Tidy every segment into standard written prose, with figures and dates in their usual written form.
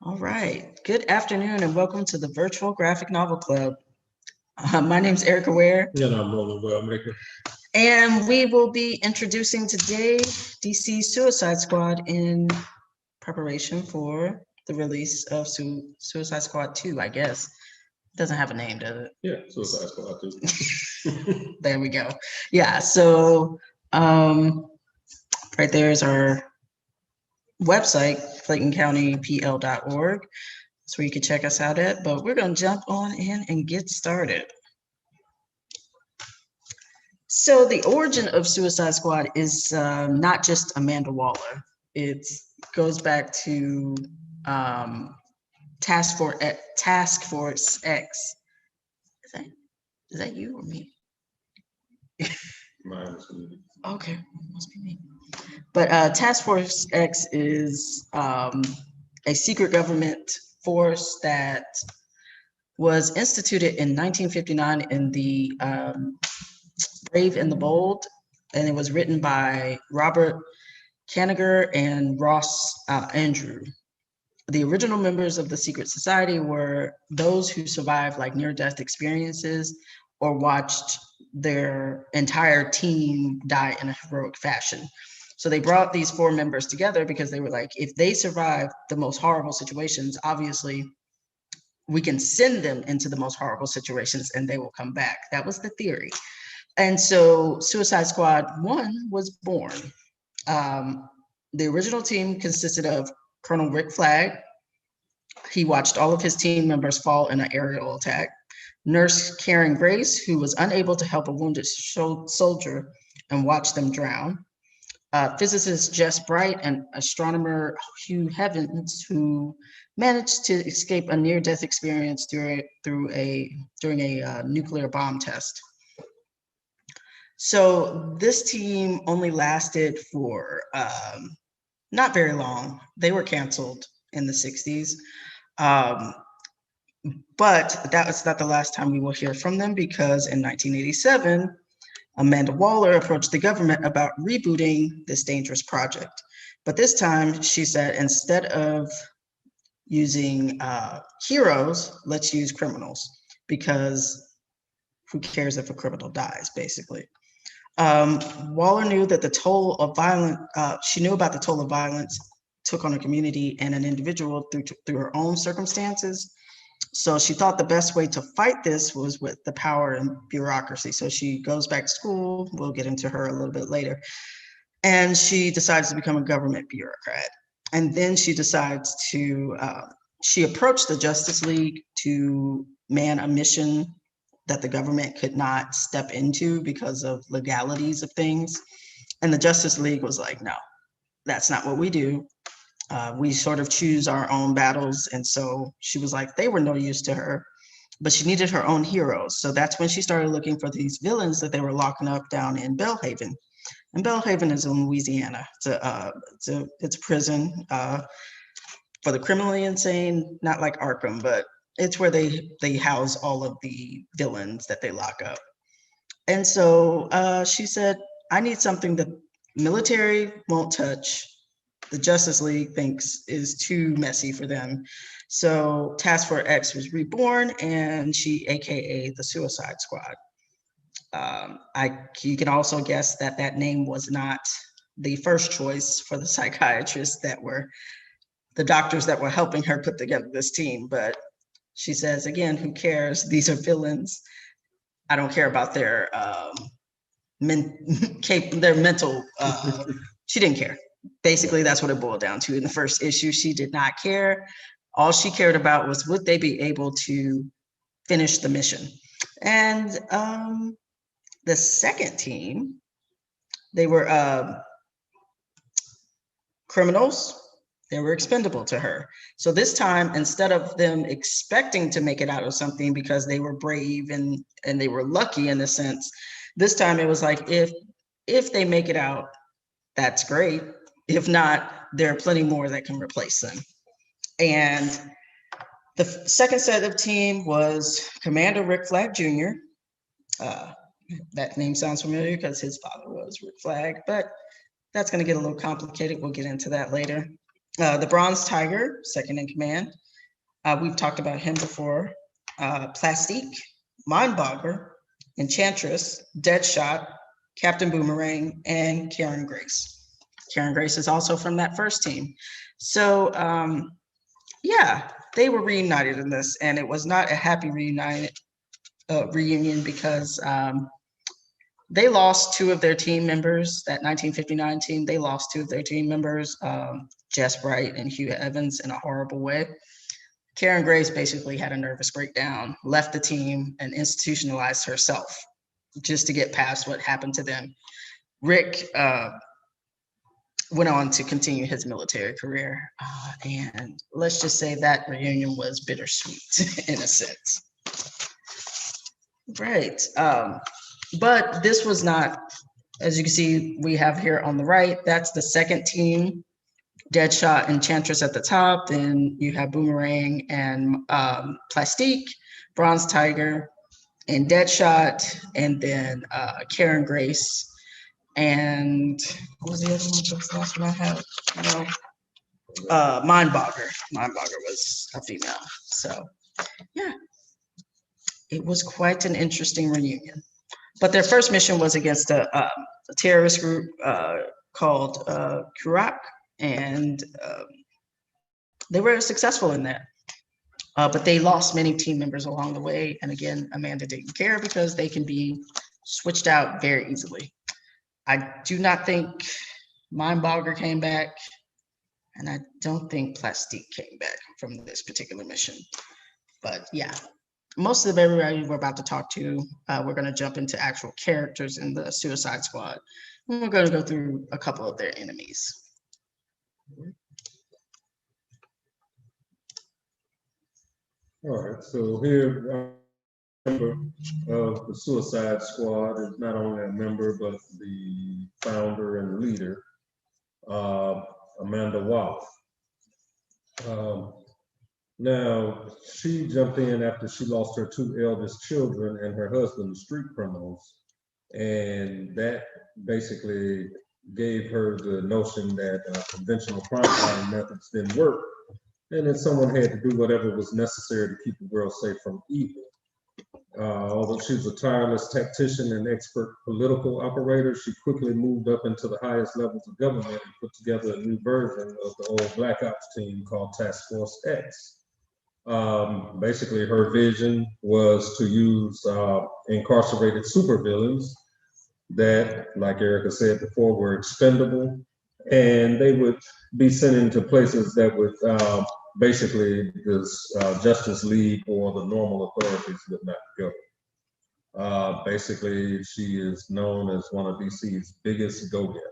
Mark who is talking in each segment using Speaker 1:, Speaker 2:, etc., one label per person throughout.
Speaker 1: All right. Good afternoon and welcome to the Virtual Graphic Novel Club. My name is Erica Ware.
Speaker 2: And I'm Roland Wellmaker.
Speaker 1: And we will be introducing today DC Suicide Squad in preparation for the release of Suicide Squad 2, I guess. It doesn't have a name, does it?
Speaker 2: Yeah, Suicide Squad 2.
Speaker 1: There we go. Yeah, so right there is our website, ClaytonCountyPL.org. That's where you can check us out at, but we're going to jump on in and get started. So the origin of Suicide Squad is not just Amanda Waller. It goes back to Task Force X. Is that you or me?
Speaker 2: Mine is me.
Speaker 1: Okay, must be me. But Task Force X is a secret government force that was instituted in 1959 in the Brave and the Bold, and it was written by Robert Kanigher and Ross Andrew. The original members of the secret society were those who survived like near-death experiences or watched their entire team die in a heroic fashion. So they brought these four members together because they were like, if they survive the most horrible situations, obviously we can send them into the most horrible situations and they will come back. That was the theory. And so Suicide Squad 1 was born. The original team consisted of Colonel Rick Flagg. He watched all of his team members fall in an aerial attack. Nurse Karen Grace, who was unable to help a wounded soldier and watch them drown. Physicist Jess Bright and astronomer Hugh Heavens, who managed to escape a near-death experience during a nuclear bomb test. So this team only lasted for not very long. They were canceled in the 60s. But that was not the last time we will hear from them, because in 1987, Amanda Waller approached the government about rebooting this dangerous project. But this time she said, instead of using heroes, let's use criminals, because who cares if a criminal dies, basically. Waller knew that the toll of violence, she knew about the toll of violence took on a community and an individual through her own circumstances. So she thought the best way to fight this was with the power and bureaucracy. So she goes back to school. We'll get into her a little bit later. And she decides to become a government bureaucrat. And then she decides to, she approached the Justice League to man a mission that the government could not step into because of legalities of things. And the Justice League was like, no, that's not what we do. We sort of choose our own battles. And so she was like, they were no use to her, but she needed her own heroes. So that's when she started looking for these villains that they were locking up down in Belhaven. And Belhaven is in Louisiana. It's a prison for the criminally insane, not like Arkham, but it's where they house all of the villains that they lock up. And so she said, I need something that military won't touch, the Justice League thinks is too messy for them. So Task Force X was reborn, and she AKA the Suicide Squad. You can also guess that that name was not the first choice for the psychiatrists that were the doctors that were helping her put together this team. But she says, again, who cares? These are villains. I don't care about their mental. She didn't care. Basically, that's what it boiled down to. In the first issue, she did not care. All she cared about was, would they be able to finish the mission? And the second team, they were criminals. They were expendable to her. So this time, instead of them expecting to make it out of something because they were brave and they were lucky in a sense, this time it was like, if they make it out, that's great. If not, there are plenty more that can replace them. And the second set of team was Commander Rick Flagg Jr. That name sounds familiar because his father was Rick Flagg, but that's going to get a little complicated. We'll get into that later. The Bronze Tiger, second in command. We've talked about him before. Plastique, Mindbogger, Enchantress, Deadshot, Captain Boomerang, and Karen Grace. Karen Grace is also from that first team. So yeah, they were reunited in this, and it was not a happy reunion because they lost two of their team members. That 1959 team, they lost two of their team members, Jess Bright and Hugh Evans, in a horrible way. Karen Grace basically had a nervous breakdown, left the team, and institutionalized herself just to get past what happened to them. Rick went on to continue his military career, and let's just say that reunion was bittersweet in a sense. Right. But this was not, as you can see, we have here on the right, that's the second team. Deadshot, Enchantress at the top, then you have Boomerang and Plastique, Bronze Tiger, and Deadshot, and then Karen Grace, and what was the other one? What's the last one I had? No, Mindbogger. Mindbogger was a female. So yeah, it was quite an interesting reunion. But their first mission was against a terrorist group called Croc. And they were successful in that. But they lost many team members along the way. And again, Amanda didn't care because they can be switched out very easily. I do not think Mindbogger came back, and I don't think Plastique came back from this particular mission. But yeah, most of everybody we're about to talk to, we're going to jump into actual characters in the Suicide Squad. And we're going to go through a couple of their enemies.
Speaker 2: All right, so here, a member of the Suicide Squad is not only a member, but the founder and leader, Amanda Walsh. Now, she jumped in after she lost her two eldest children and her husband to street criminals. And that basically gave her the notion that conventional crime fighting methods didn't work, and that someone had to do whatever was necessary to keep the world safe from evil. Although she was a tireless tactician and expert political operator, she quickly moved up into the highest levels of government and put together a new version of the old Black Ops team called Task Force X. Basically, her vision was to use incarcerated supervillains that, like Erica said before, were expendable, and they would be sent into places that would basically this Justice League or the normal authorities would not go. Basically, she is known as one of DC's biggest go-getters.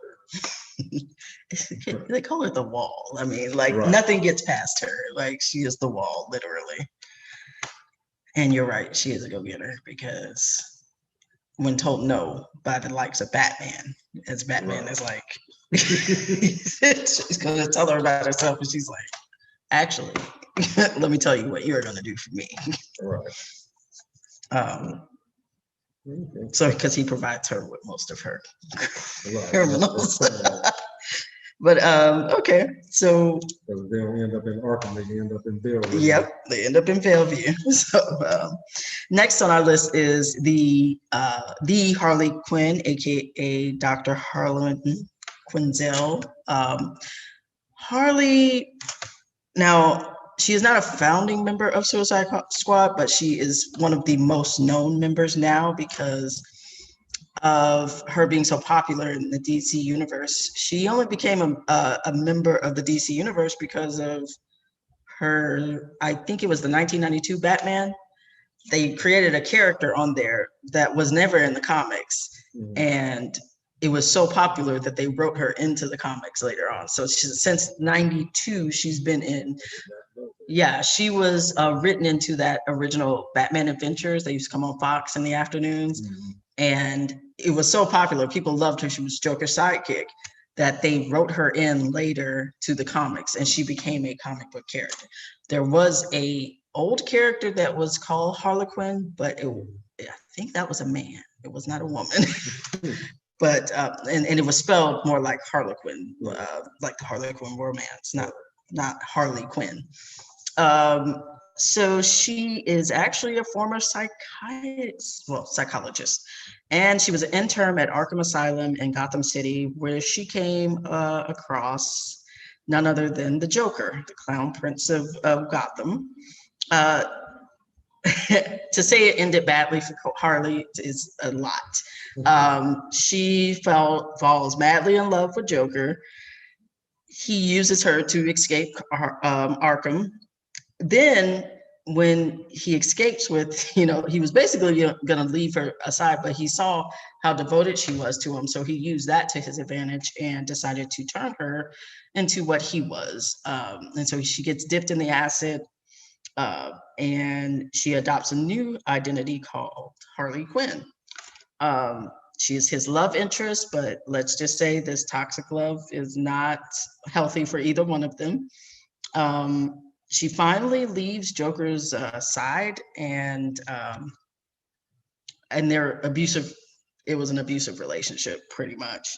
Speaker 1: They call her the Wall. I mean, like, right. Nothing gets past her. Like, she is the Wall, literally. And you're right, she is a go-getter, because when told no by the likes of Batman, as Batman is like, she's going to tell her about herself, and she's like, actually, let me tell you what you're going to do for me.
Speaker 2: Right.
Speaker 1: So, because he provides her with most of her criminals. But okay, so
Speaker 2: they don't end up in Arkham, they end up in Bellevue.
Speaker 1: Yep, they end up in Bellevue. So next on our list is the Harley Quinn, aka Dr. Harlan Quinzel. Harley, now she is not a founding member of Suicide Squad, but she is one of the most known members now because of her being so popular in the DC universe. She only became a member of the DC universe because of her, I think it was the 1992 Batman. They created a character on there that was never in the comics. Mm-hmm. And it was so popular that they wrote her into the comics later on. So since 92, she's been in, yeah, she was written into that original Batman Adventures. They used to come on Fox in the afternoons. Mm-hmm. And it was so popular, people loved her. She was Joker's sidekick, that they wrote her in later to the comics, and she became a comic book character. There was a old character that was called Harlequin, but I think that was a man. It was not a woman. But and it was spelled more like Harlequin, like the Harlequin romance, not not Harley Quinn. So she is actually a former psychologist, and she was an intern at Arkham Asylum in Gotham City, where she came across none other than the Joker, the Clown Prince of Gotham. To say it ended badly for Harley is a lot. She falls madly in love with Joker. He uses her to escape Arkham. Then when he escapes with, he was basically going to leave her aside, but he saw how devoted she was to him. So he used that to his advantage and decided to turn her into what he was. And so she gets dipped in the acid, and she adopts a new identity called Harley Quinn. She is his love interest, but let's just say this toxic love is not healthy for either one of them. She finally leaves Joker's side, and they're abusive. It was an abusive relationship, pretty much.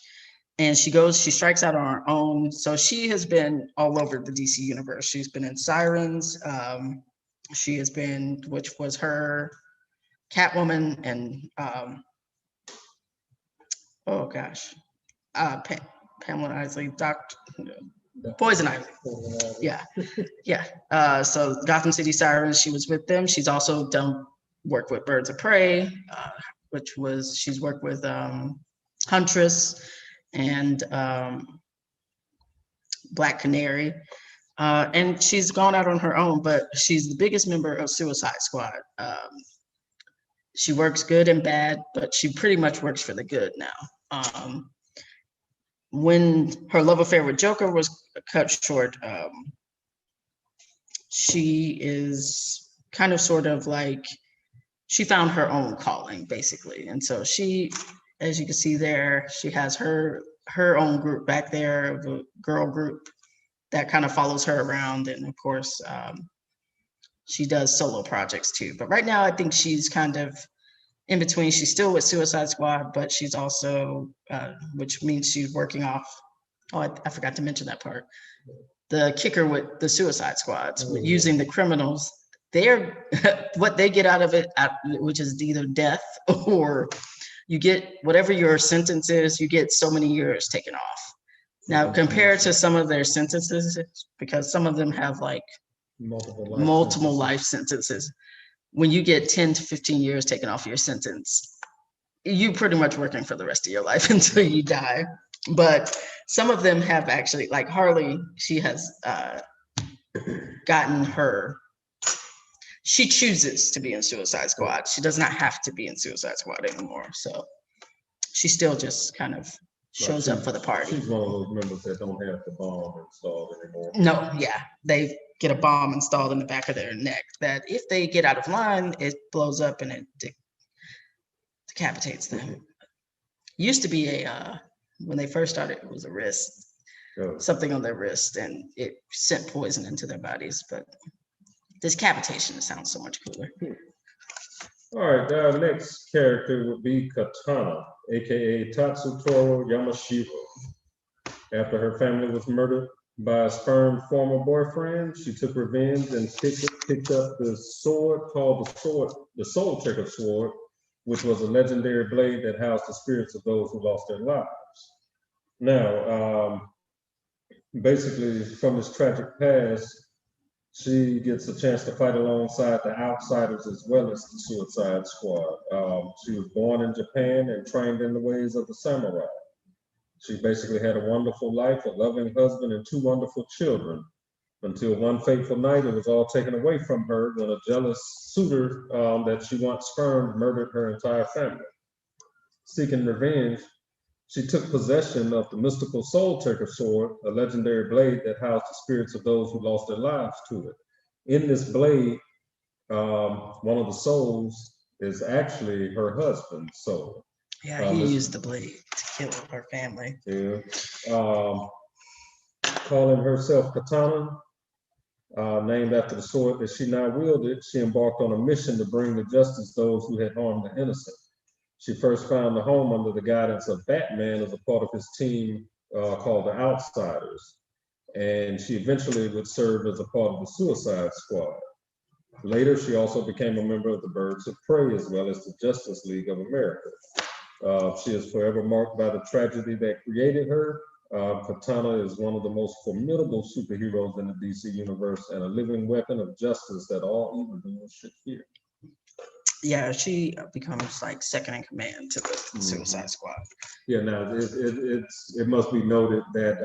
Speaker 1: And she strikes out on her own. So she has been all over the DC universe. She's been in Sirens. She has been, which was her Catwoman, and Pamela Isley, Poison Ivy. Yeah. So Gotham City Sirens, she was with them. She's also done work with Birds of Prey, she's worked with Huntress and Black Canary. And she's gone out on her own, but she's the biggest member of Suicide Squad. She works good and bad, but she pretty much works for the good now. When her love affair with Joker was cut short, she is kind of sort of like, she found her own calling, basically. And so she, as you can see there, she has her own group back there, the girl group that kind of follows her around. And of course, she does solo projects too. But right now, I think she's kind of in between. She's still with Suicide Squad, but she's also, which means she's working off. Oh, I forgot to mention that part. The kicker with the Suicide Squads, using the criminals, they're what they get out of it, which is either death or you get whatever your sentence is, you get so many years taken off. Now, compared to some of their sentences, because some of them have like multiple life sentences, when you get 10 to 15 years taken off your sentence, you pretty much working for the rest of your life until you die. But some of them have actually, like Harley, she has gotten her, she chooses to be in Suicide Squad. She does not have to be in Suicide Squad anymore. So she still just kind of shows up for the party.
Speaker 2: She's one of those members that don't have the bomb installed anymore.
Speaker 1: No, yeah. They get a bomb installed in the back of their neck that if they get out of line, it blows up and it decapitates them. Used to be when they first started, it was a wrist, something on their wrist, and it sent poison into their bodies. But decapitation sounds so much cooler.
Speaker 2: All right, our next character would be Katana, aka Tatsutoro Yamashiro. After her family was murdered by a spurned former boyfriend, she took revenge and picked up the sword called the Soul Taker Sword, which was a legendary blade that housed the spirits of those who lost their lives. Now, basically, from this tragic past, she gets a chance to fight alongside the Outsiders as well as the Suicide Squad. She was born in Japan and trained in the ways of the samurai. She basically had a wonderful life, a loving husband, and 2 wonderful children, until one fateful night it was all taken away from her when a jealous suitor that she once spurned murdered her entire family. Seeking revenge, she took possession of the mystical Soul Taker Sword, a legendary blade that housed the spirits of those who lost their lives to it. In this blade, one of the souls is actually her husband's soul.
Speaker 1: Yeah, he used the blade to kill her family.
Speaker 2: Yeah. Calling herself Katana, named after the sword that she now wielded, she embarked on a mission to bring to justice those who had harmed the innocent. She first found a home under the guidance of Batman as a part of his team called the Outsiders. and she eventually would serve as a part of the Suicide Squad. Later, she also became a member of the Birds of Prey as well as the Justice League of America. She is forever marked by the tragedy that created her. Katana is one of the most formidable superheroes in the DC universe and a living weapon of justice that all evildoers should fear.
Speaker 1: Yeah, she becomes like second in command to the Suicide Squad.
Speaker 2: Yeah, now it must be noted that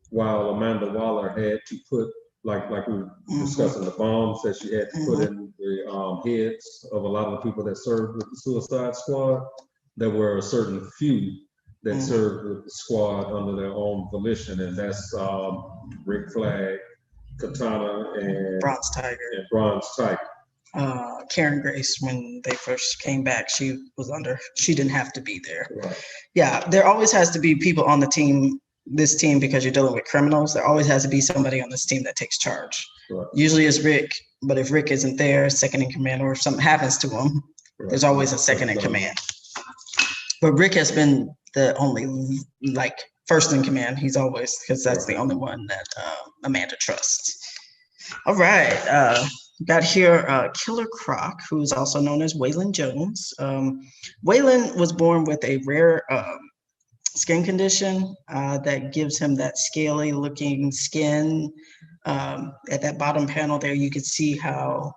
Speaker 2: while Amanda Waller had to put, like we were discussing, the bombs that she had to put in the heads of a lot of the people that served with the Suicide Squad, there were a certain few that served with the squad under their own volition, and that's Rick Flag, Katana, and Bronze Tiger.
Speaker 1: Karen Grace, when they first came back, she didn't have to be there.
Speaker 2: Right.
Speaker 1: Yeah, there always has to be people on the team, this team, because you're dealing with criminals. There always has to be somebody on this team that takes charge.
Speaker 2: Right.
Speaker 1: Usually it's Rick, but if Rick isn't there, second in command, or if something happens to him, there's always a second in command. But Rick has been the only like first in command. He's always, because that's the only one that Amanda trusts. All right. Got here Killer Croc, who is also known as Waylon Jones. Waylon was born with a rare skin condition that gives him that scaly looking skin. At that bottom panel there, you could see how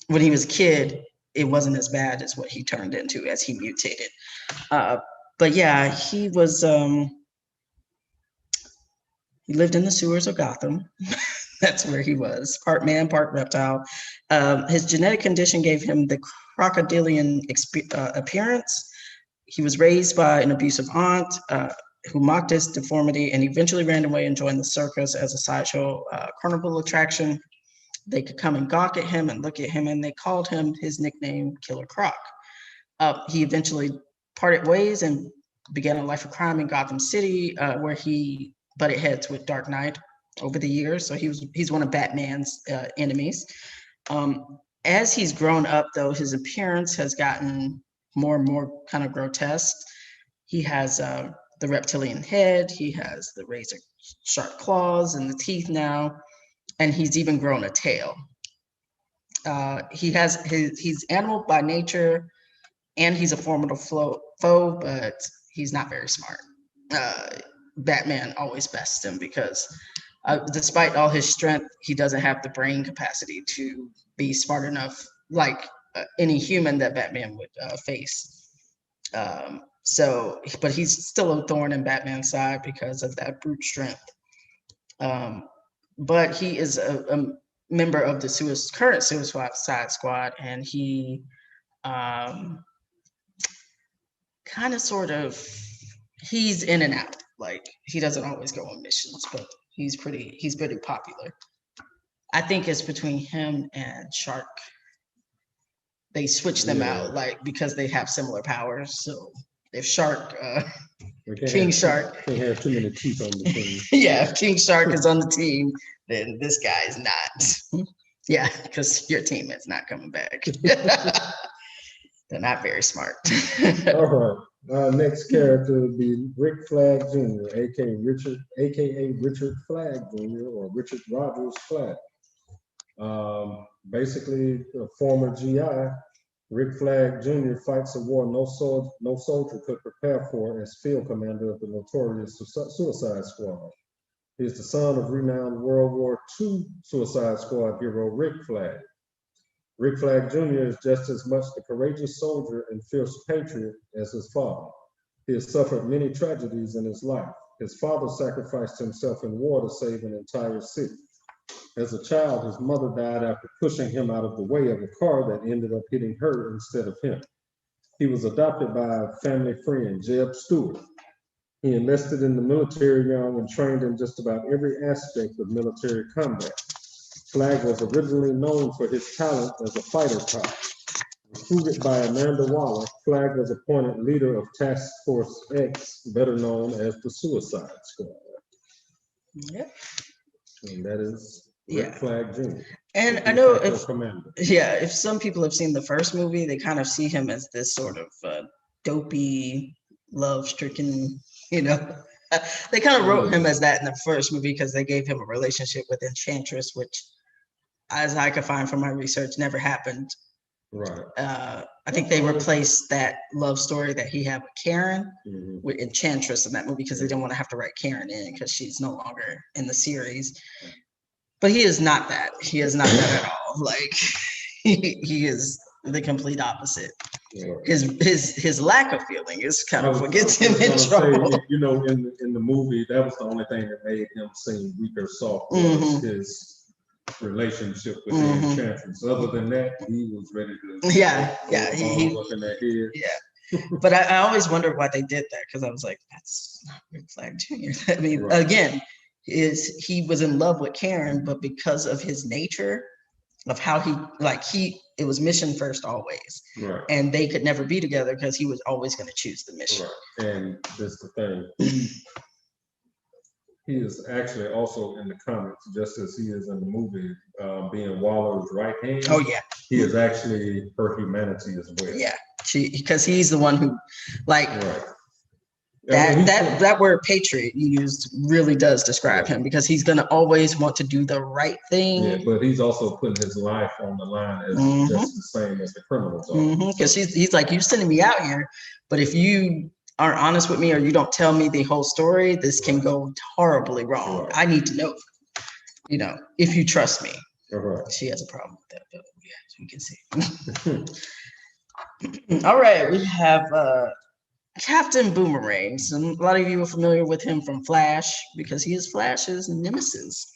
Speaker 1: when he was a kid, it wasn't as bad as what he turned into as he mutated. But yeah, he was, he lived in the sewers of Gotham. That's where he was, part man, part reptile. His genetic condition gave him the crocodilian appearance. He was raised by an abusive aunt who mocked his deformity and eventually ran away and joined the circus as a sideshow carnival attraction. They could come and gawk at him and look at him, and they called him his nickname, Killer Croc. He eventually parted ways and began a life of crime in Gotham City, where he butted heads with Dark Knight over the years. So he's one of Batman's enemies. As he's grown up, though, his appearance has gotten more and more kind of grotesque. He has the reptilian head, he has the razor sharp claws and the teeth now, and he's even grown a tail. He's animal by nature, and he's a formidable foe, but he's not very smart. Batman always bests him because despite all his strength, he doesn't have the brain capacity to be smart enough like any human that Batman would face. But he's still a thorn in Batman's side because of that brute strength. But he is a member of the current Suicide Squad, and he kind of he's in and out. Like, he doesn't always go on missions, but he's pretty popular. I think it's between him and Shark. They switch them out, like, because they have similar powers. So if Shark, King Shark,
Speaker 2: can't have too many teeth on the team.
Speaker 1: Yeah, if King Shark is on the team, then this guy is not. Yeah, because your team is not coming back. They're not very smart.
Speaker 2: All right. Our next character would be Rick Flagg Jr., aka Richard Flagg Jr., or Richard Rogers Flagg. Basically, a former GI, Rick Flagg Jr. fights a war no soldier could prepare for as field commander of the notorious Suicide Squad. He is the son of renowned World War II Suicide Squad hero Rick Flagg. Rick Flagg Jr. is just as much the courageous soldier and fierce patriot as his father. He has suffered many tragedies in his life. His father sacrificed himself in war to save an entire city. As a child, his mother died after pushing him out of the way of a car that ended up hitting her instead of him. He was adopted by a family friend, Jeb Stewart. He enlisted in the military young and trained in just about every aspect of military combat. Flagg was originally known for his talent as a fighter pilot. Recruited by Amanda Waller, Flagg was appointed leader of Task Force X, better known as the Suicide Squad.
Speaker 1: Yep.
Speaker 2: And that is Rick Flagg Jr.
Speaker 1: And I know if some people have seen the first movie, they kind of see him as this sort of dopey, love-stricken, They kind of wrote him as that in the first movie because they gave him a relationship with Enchantress, which, as I could find from my research, never happened.
Speaker 2: Right.
Speaker 1: I think they replaced that love story that he had with Karen with Enchantress in that movie because they didn't want to have to write Karen in because she's no longer in the series. But he is not that. He is not that at all. Like he is the complete opposite. Yeah. His lack of feeling is kind of what gets him in trouble.
Speaker 2: Say, you know, in the movie, that was the only thing that made him seem weak or soft was his relationship with the Enchantress. Other than that, he was ready to he looking at his.
Speaker 1: Yeah. But I always wondered why they did that because I was like, that's not Flagg Jr. I mean, again, he was in love with Karen, but because of his nature of how it was mission first always.
Speaker 2: Right.
Speaker 1: And they could never be together because he was always going to choose the mission.
Speaker 2: Right. And that's the thing. He is actually also in the comics, just as he is in the movie, being Waller's right hand.
Speaker 1: Oh yeah.
Speaker 2: He is actually her humanity as well.
Speaker 1: Yeah. Because he's the one who
Speaker 2: Right.
Speaker 1: That word patriot you used really does describe him because he's going to always want to do the right thing.
Speaker 2: Yeah, but he's also putting his life on the line as just the same as the criminals are.
Speaker 1: Because he's like, you're sending me out here, but if you aren't honest with me or you don't tell me the whole story, this can go horribly wrong. I need to know, if you trust me. She has a problem with that, but yeah, we can see. All right, we have Captain Boomerang. A lot of you are familiar with him from Flash because he is Flash's nemesis.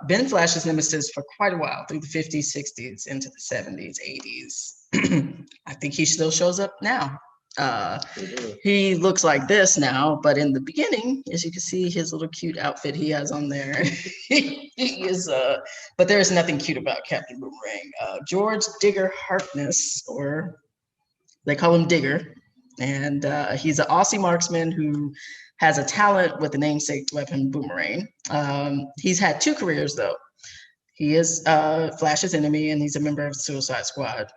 Speaker 1: Been Flash's nemesis for quite a while, through the 50s, 60s, into the 70s, 80s. I think he still shows up now. He looks like this now, but in the beginning, as you can see, his little cute outfit he has on there. He is, but there is nothing cute about Captain Boomerang. George Digger Harkness, or they call him Digger. And he's an Aussie marksman who has a talent with the namesake weapon Boomerang. He's had two careers, though. He is Flash's enemy, and he's a member of the Suicide Squad.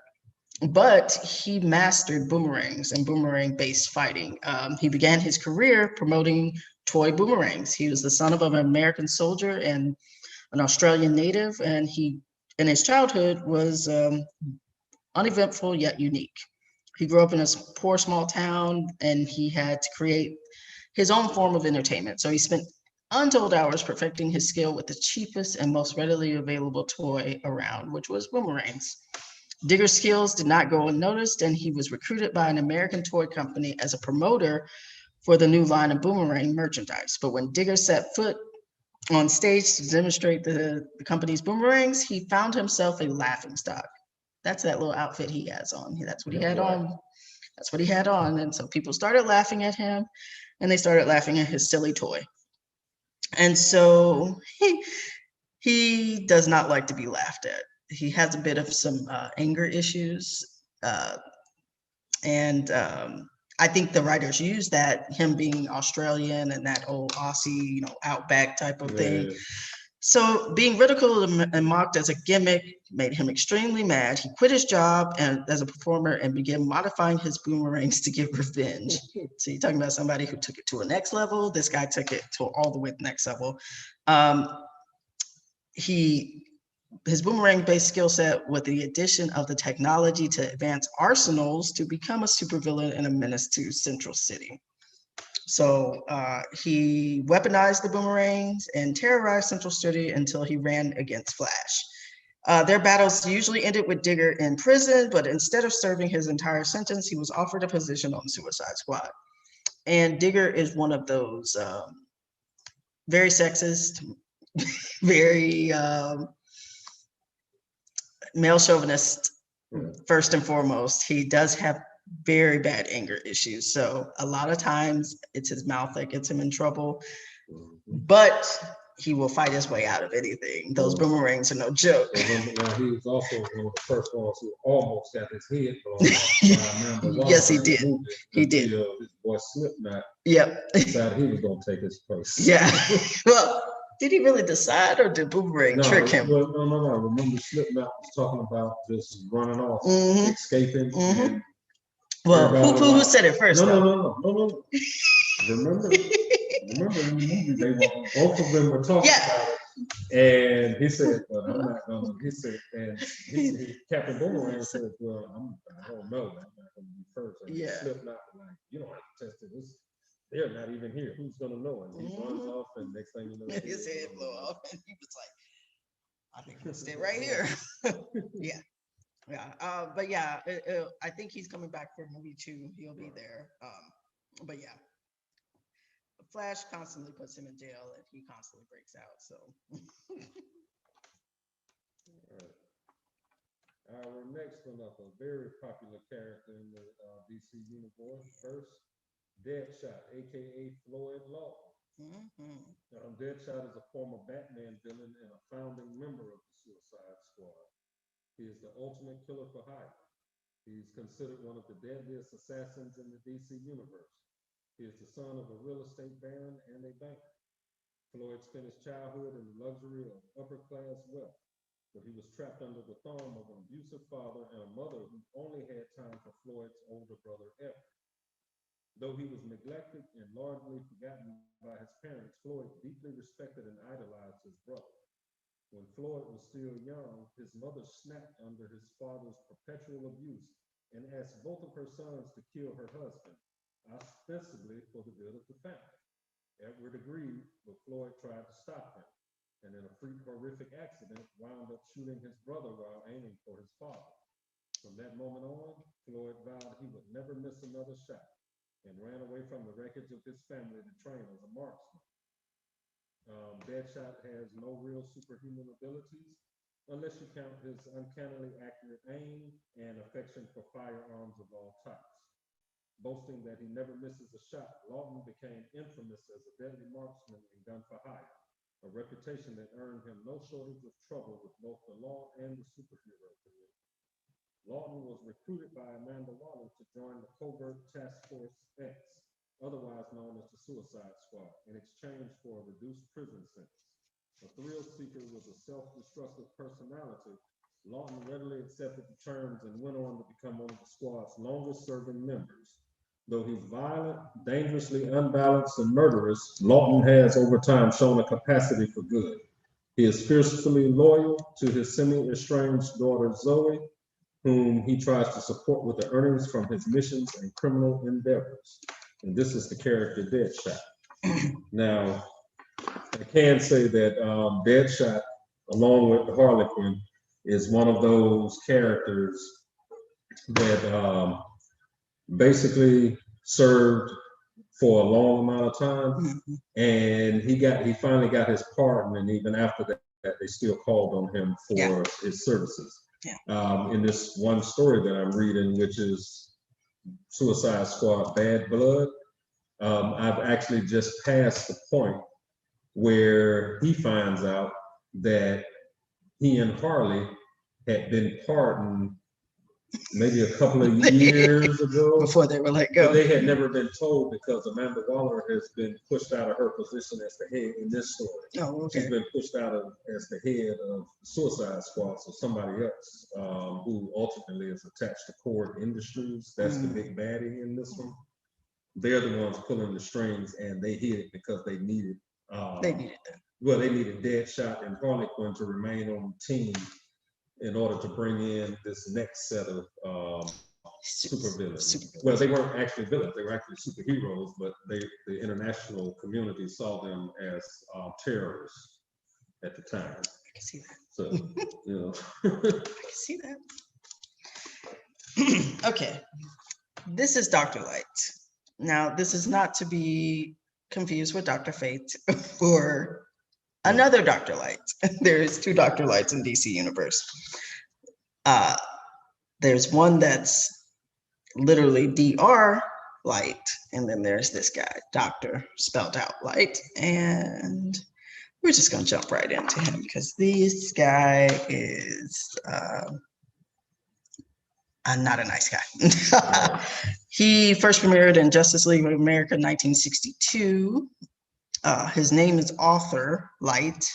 Speaker 1: But he mastered boomerangs and boomerang-based fighting. He began his career promoting toy boomerangs. He was the son of an American soldier and an Australian native, and his childhood was uneventful yet unique. He grew up in a poor small town, and he had to create his own form of entertainment. So he spent untold hours perfecting his skill with the cheapest and most readily available toy around, which was boomerangs. Digger's skills did not go unnoticed, and he was recruited by an American toy company as a promoter for the new line of Boomerang merchandise. But when Digger set foot on stage to demonstrate the company's boomerangs, he found himself a laughingstock. That's that little outfit he has on. That's what he had on. That's what he had on. And so people started laughing at him, and they started laughing at his silly toy. And so he does not like to be laughed at. He has a bit of some anger issues. And I think the writers use that, him being Australian and that old Aussie, outback type of thing. So being ridiculed and mocked as a gimmick made him extremely mad. He quit his job as a performer and began modifying his boomerangs to get revenge. So you're talking about somebody who took it to a next level. This guy took it to all the way to the next level. His boomerang-based skill set, with the addition of the technology to advance arsenals, to become a supervillain and a menace to Central City. So he weaponized the boomerangs and terrorized Central City until he ran against Flash. Their battles usually ended with Digger in prison, but instead of serving his entire sentence, he was offered a position on the Suicide Squad. And Digger is one of those very sexist, very male chauvinist, first and foremost. He does have very bad anger issues. So a lot of times it's his mouth that gets him in trouble, but he will fight his way out of anything. Those boomerangs are no joke.
Speaker 2: Now, he was also one of the first ones who almost got his head blown off.
Speaker 1: Yes, he did. He did.
Speaker 2: His boy Slipknot
Speaker 1: decided
Speaker 2: he was going to take his place.
Speaker 1: Yeah. Well, did he really decide, or did Boomerang trick him?
Speaker 2: No. Remember, Slipknot was talking about just running off, escaping, and
Speaker 1: Well,
Speaker 2: Everybody was
Speaker 1: who
Speaker 2: like,
Speaker 1: said it first,
Speaker 2: no, no,
Speaker 1: though?
Speaker 2: no, no, no, no. Remember in the movie, both of them were talking
Speaker 1: Yeah.
Speaker 2: about it. And he said, well, I'm not gonna, he said, and Captain Boomerang said, well, I don't know, I'm not gonna be first. And
Speaker 1: Yeah.
Speaker 2: Slipknot, like, you don't have to test it. They're not even here. Who's gonna know? And he runs off, and next thing you know,
Speaker 1: his head blew off, and he was like, I think I'm gonna stay right here. Yeah. Yeah. But yeah, I think he's coming back for movie 2. He'll be there. But yeah. Flash constantly puts him in jail and he constantly breaks out. So
Speaker 2: our next one up, a very popular character in the DC universe, first, Deadshot, aka Floyd Lawton. Deadshot is a former Batman villain and a founding member of the Suicide Squad. He is the ultimate killer for hire. He's considered one of the deadliest assassins in the DC universe. He is the son of a real estate baron and a banker. Floyd spent his childhood in the luxury of upper-class wealth, but he was trapped under the thumb of an abusive father and a mother who only had time for Floyd's older brother, Evan. Though he was neglected and largely forgotten by his parents, Floyd deeply respected and idolized his brother. When Floyd was still young, his mother snapped under his father's perpetual abuse and asked both of her sons to kill her husband, ostensibly for the good of the family. Edward agreed, but Floyd tried to stop him, and in a horrific accident, wound up shooting his brother while aiming for his father. From that moment on, Floyd vowed he would never miss another shot and ran away from the wreckage of his family to train as a marksman. Deadshot has no real superhuman abilities, unless you count his uncannily accurate aim and affection for firearms of all types. Boasting that he never misses a shot, Lawton became infamous as a deadly marksman and gun for hire, a reputation that earned him no shortage of trouble with both the law and the superhero community. Lawton was recruited by Amanda Waller to join the covert Task Force X, otherwise known as the Suicide Squad, in exchange for a reduced prison sentence. A thrill seeker with a self-destructive personality, Lawton readily accepted the terms and went on to become one of the squad's longest-serving members. Though he's violent, dangerously unbalanced, and murderous, Lawton has over time shown a capacity for good. He is fiercely loyal to his semi-estranged daughter Zoe, whom he tries to support with the earnings from his missions and criminal endeavors. And this is the character Deadshot. Now, I can say that Deadshot, along with Harlan Quinn, is one of those characters that basically served for a long amount of time, and he finally got his pardon, and even after that, they still called on him for his services. In this one story that I'm reading, which is Suicide Squad Bad Blood, I've actually just passed the point where he finds out that he and Harley had been pardoned maybe a couple of years ago
Speaker 1: before they were let go.
Speaker 2: But they had never been told because Amanda Waller has been pushed out of her position as the head in this story.
Speaker 1: Oh, okay.
Speaker 2: She's been pushed out as the head of Suicide Squad, so somebody else who ultimately is attached to Cord Industries. That's the big baddie in this one. They're the ones pulling the strings, and they hid it because they needed.
Speaker 1: They needed that.
Speaker 2: Well, they needed Deadshot and Harlan Quinn to remain on the team in order to bring in this next set of super villains. Well, they weren't actually villains; they were actually superheroes. But the international community saw them as terrorists at the time.
Speaker 1: I can see that.
Speaker 2: So, you know,
Speaker 1: I can see that. Okay, this is Dr. Light. Now, this is not to be confused with Dr. Fate or another Dr. Light. There's two Dr. Lights in DC Universe. There's one that's literally Dr. Light, and then there's this guy, Dr. spelled out Light, and we're just gonna jump right into him because this guy is not a nice guy. He first premiered in Justice League of America 1962. His name is Arthur Light.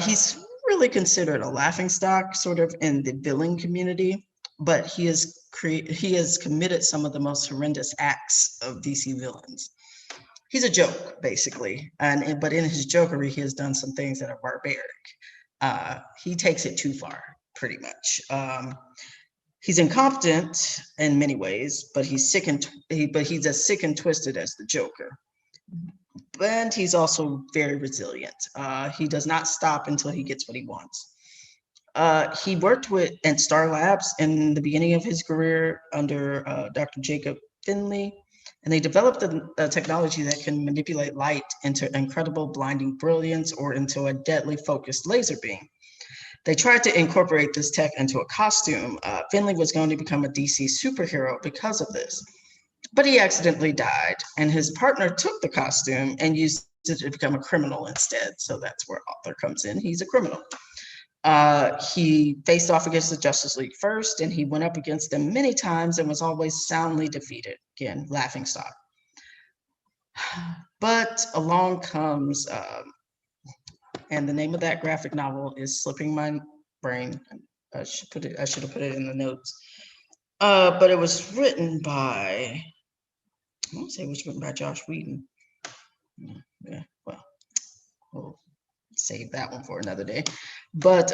Speaker 1: He's really considered a laughingstock sort of in the villain community. but he has committed some of the most horrendous acts of DC villains. He's a joke, basically, but in his jokery, he has done some things that are barbaric. He takes it too far, pretty much. He's incompetent in many ways, but he's he's as sick and twisted as the Joker. And he's also very resilient. He does not stop until he gets what he wants. He worked at Star Labs in the beginning of his career under Dr. Jacob Finley, and they developed a technology that can manipulate light into incredible blinding brilliance or into a deadly focused laser beam. They tried to incorporate this tech into a costume. Finley was going to become a DC superhero because of this, but he accidentally died, and his partner took the costume and used it to become a criminal instead. So that's where Arthur comes in. He's a criminal. He faced off against the Justice League first, and he went up against them many times and was always soundly defeated. Again, laughing stock. But along comes, and the name of that graphic novel is slipping my brain. I should have put it in the notes. But it was written by, I want to say it was written by Josh Whedon. Yeah, well, we'll save that one for another day. But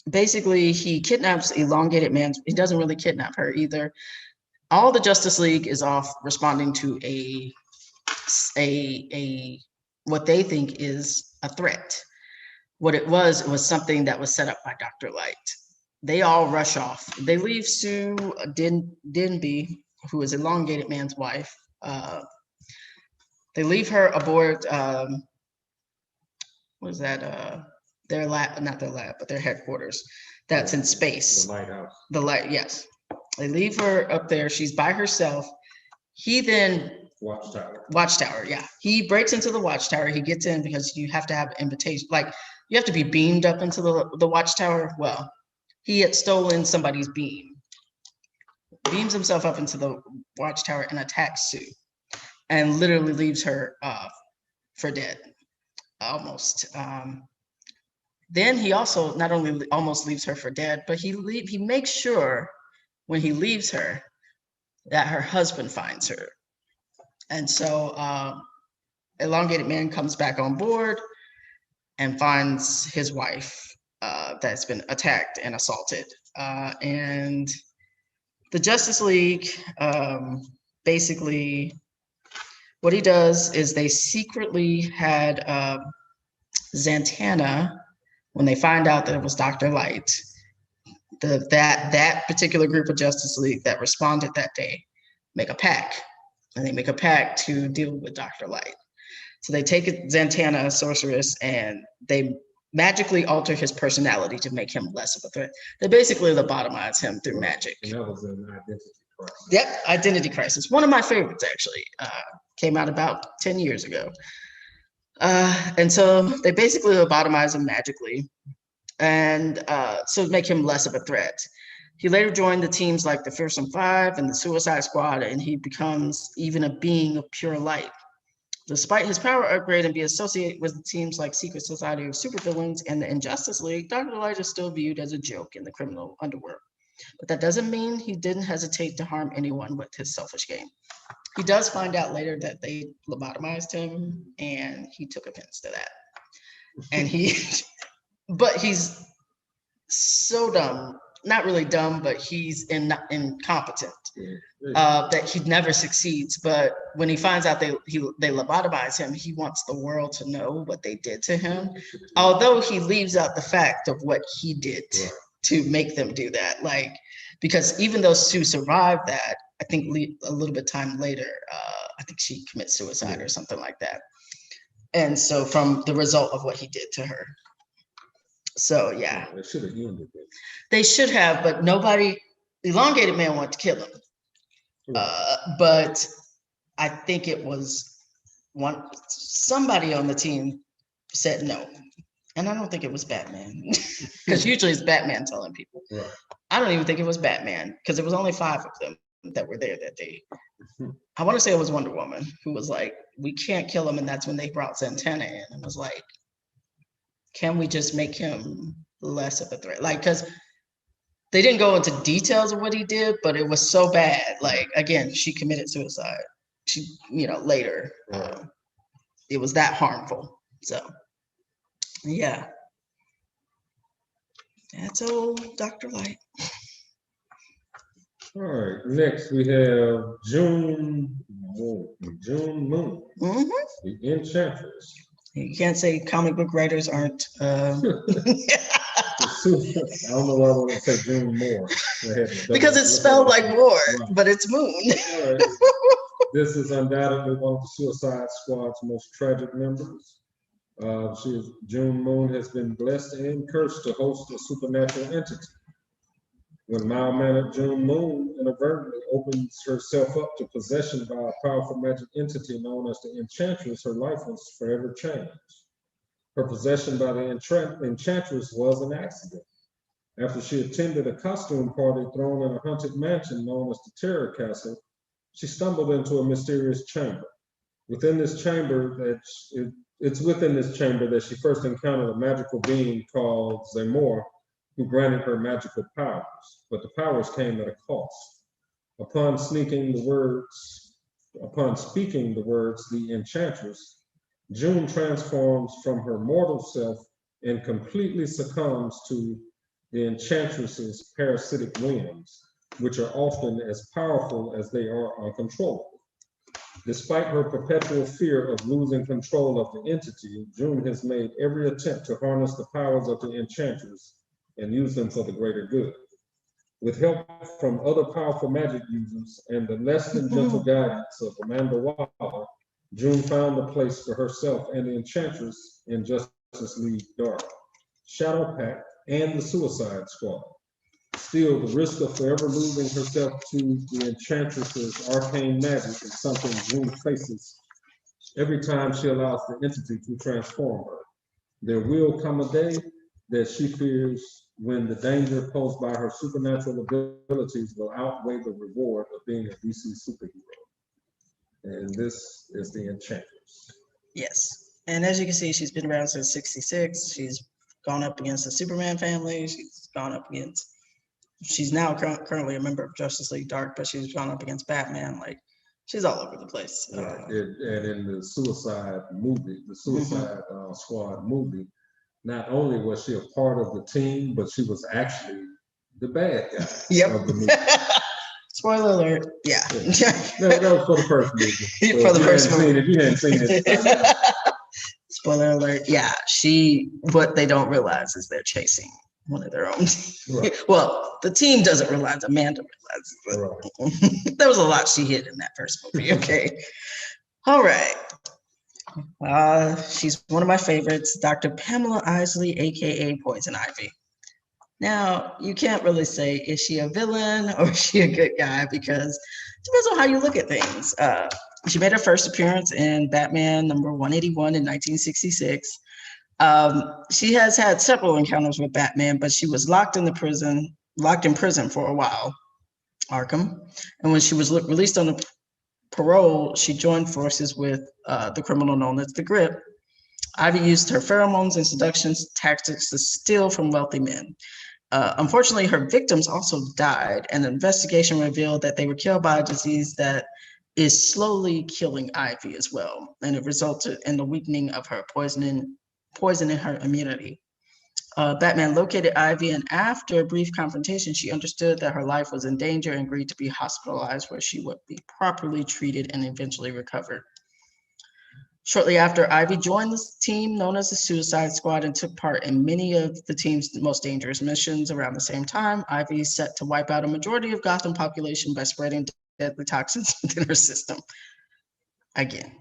Speaker 1: basically, he kidnaps Elongated Man. He doesn't really kidnap her either. All the Justice League is off responding to a what they think is a threat. What it was something that was set up by Dr. Light. They all rush off. They leave Sue Denby, who is Elongated Man's wife. They leave her aboard. What is that? Their lab, not their lab, but their headquarters. That's in space.
Speaker 2: The lighthouse.
Speaker 1: The light, yes. They leave her up there. She's by herself. He then Watchtower, yeah. He breaks into the Watchtower. He gets in because you have to have an invitation. Like, you have to be beamed up into the Watchtower. Well, he had stolen somebody's beam. Beams himself up into the Watchtower and attacks Sue. And literally leaves her for dead. Almost. Then he also not only almost leaves her for dead, but he makes sure when he leaves her that her husband finds her. And so Elongated Man comes back on board and finds his wife that's been attacked and assaulted. And the Justice League, basically, what he does is they secretly had Zatanna, when they find out that it was Dr. Light, that particular group of Justice League that responded that day, make a pact. And they make a pact to deal with Dr. Light. So they take Zatanna, a sorceress, and they magically alter his personality to make him less of a threat. They basically lobotomize him through magic.
Speaker 2: And that was an identity crisis.
Speaker 1: Yep, Identity Crisis. One of my favorites, actually. Came out about 10 years ago. And so they basically lobotomize him magically, and so make him less of a threat. He later joined the teams like the Fearsome Five and the Suicide Squad, and he becomes even a being of pure light. Despite his power upgrade and be associated with teams like Secret Society of Supervillains and the Injustice League, Dr. Light is still viewed as a joke in the criminal underworld. But that doesn't mean he didn't hesitate to harm anyone with his selfish game. He does find out later that they lobotomized him, and he took offense to that. And but he's so dumb, not really dumb, but he's incompetent, that he never succeeds. But when he finds out they lobotomize him, he wants the world to know what they did to him, although he leaves out the fact of what he did to make them do that. Like, because even though Sue survived that, I think a little bit time later, I think she commits suicide or something like that. And so from the result of what he did to her. So yeah.
Speaker 2: They should have ended it.
Speaker 1: They should have, but nobody, Elongated Man wanted to kill him. But I think it was somebody on the team said no. And I don't think it was Batman, because usually it's Batman telling people.
Speaker 2: Right.
Speaker 1: I don't even think it was Batman, because there was only 5 of them that were there that day. I want to say it was Wonder Woman, who was like, we can't kill him. And that's when they brought Zatanna in and was like, can we just make him less of a threat? Like, because They didn't go into details of what he did, but it was so bad. Like, again, she committed suicide. She, later, it was that harmful. So, yeah. That's old Dr. Light.
Speaker 2: All right, next we have June Moon, the Enchantress.
Speaker 1: You can't say comic book writers aren't.
Speaker 2: I don't know why I want to say June Moore.
Speaker 1: Because it's spelled like Moore, but it's Moon.
Speaker 2: All right. This is undoubtedly one of the Suicide Squad's most tragic members. June Moon has been blessed and cursed to host a supernatural entity. When mild-mannered June Moon inadvertently opens herself up to possession by a powerful magic entity known as the Enchantress, her life was forever changed. Her possession by the Enchantress was an accident. After she attended a costume party thrown in a haunted mansion known as the Terror Castle, she stumbled into a mysterious chamber. Within this chamber, it's within this chamber that she first encountered a magical being called Zamor, who granted her magical powers, but the powers came at a cost. Upon speaking the words, the Enchantress, June transforms from her mortal self and completely succumbs to the Enchantress's parasitic whims, which are often as powerful as they are uncontrollable. Despite her perpetual fear of losing control of the entity, June has made every attempt to harness the powers of the Enchantress and use them for the greater good. With help from other powerful magic users and the less than gentle guidance of Amanda Waller, June found a place for herself and the Enchantress in Justice League Dark, Shadow Pact, and the Suicide Squad. Still, the risk of forever losing herself to the Enchantress's arcane magic is something June faces every time she allows the entity to transform her. There will come a day that she fears when the danger posed by her supernatural abilities will outweigh the reward of being a DC superhero. And this is the Enchantress.
Speaker 1: Yes. And as you can see, she's been around since '66. She's gone up against the Superman family. She's now currently a member of Justice League Dark, but she's gone up against Batman. Like, she's all over the place.
Speaker 2: And in the Suicide Squad movie, not only was she a part of the team, but she was actually the bad guy of the movie.
Speaker 1: Spoiler alert. Yeah.
Speaker 2: That was for the first movie. So
Speaker 1: for the first movie.
Speaker 2: If you hadn't seen it.
Speaker 1: Spoiler alert. Yeah. What they don't realize is they're chasing one of their own. Right. Well, the team doesn't realize. Amanda realizes. Right. There was a lot she hid in that first movie. Okay. All right. She's one of my favorites, Dr. Pamela Isley, aka Poison Ivy. Now, you can't really say, is she a villain or is she a good guy? Because it depends on how you look at things. She made her first appearance in Batman number 181 in 1966. She has had several encounters with Batman, but she was locked in prison for a while, Arkham. And when she was released on parole, she joined forces with the criminal known as the Grip. Ivy used her pheromones and seduction tactics to steal from wealthy men. Unfortunately, her victims also died, and the investigation revealed that they were killed by a disease that is slowly killing Ivy as well, and it resulted in the weakening of her poisoning her immunity. Batman located Ivy, and after a brief confrontation, she understood that her life was in danger and agreed to be hospitalized where she would be properly treated and eventually recovered. Shortly after, Ivy joined the team known as the Suicide Squad and took part in many of the team's most dangerous missions. Around the same time, Ivy is set to wipe out a majority of Gotham population by spreading deadly toxins within her system. Again,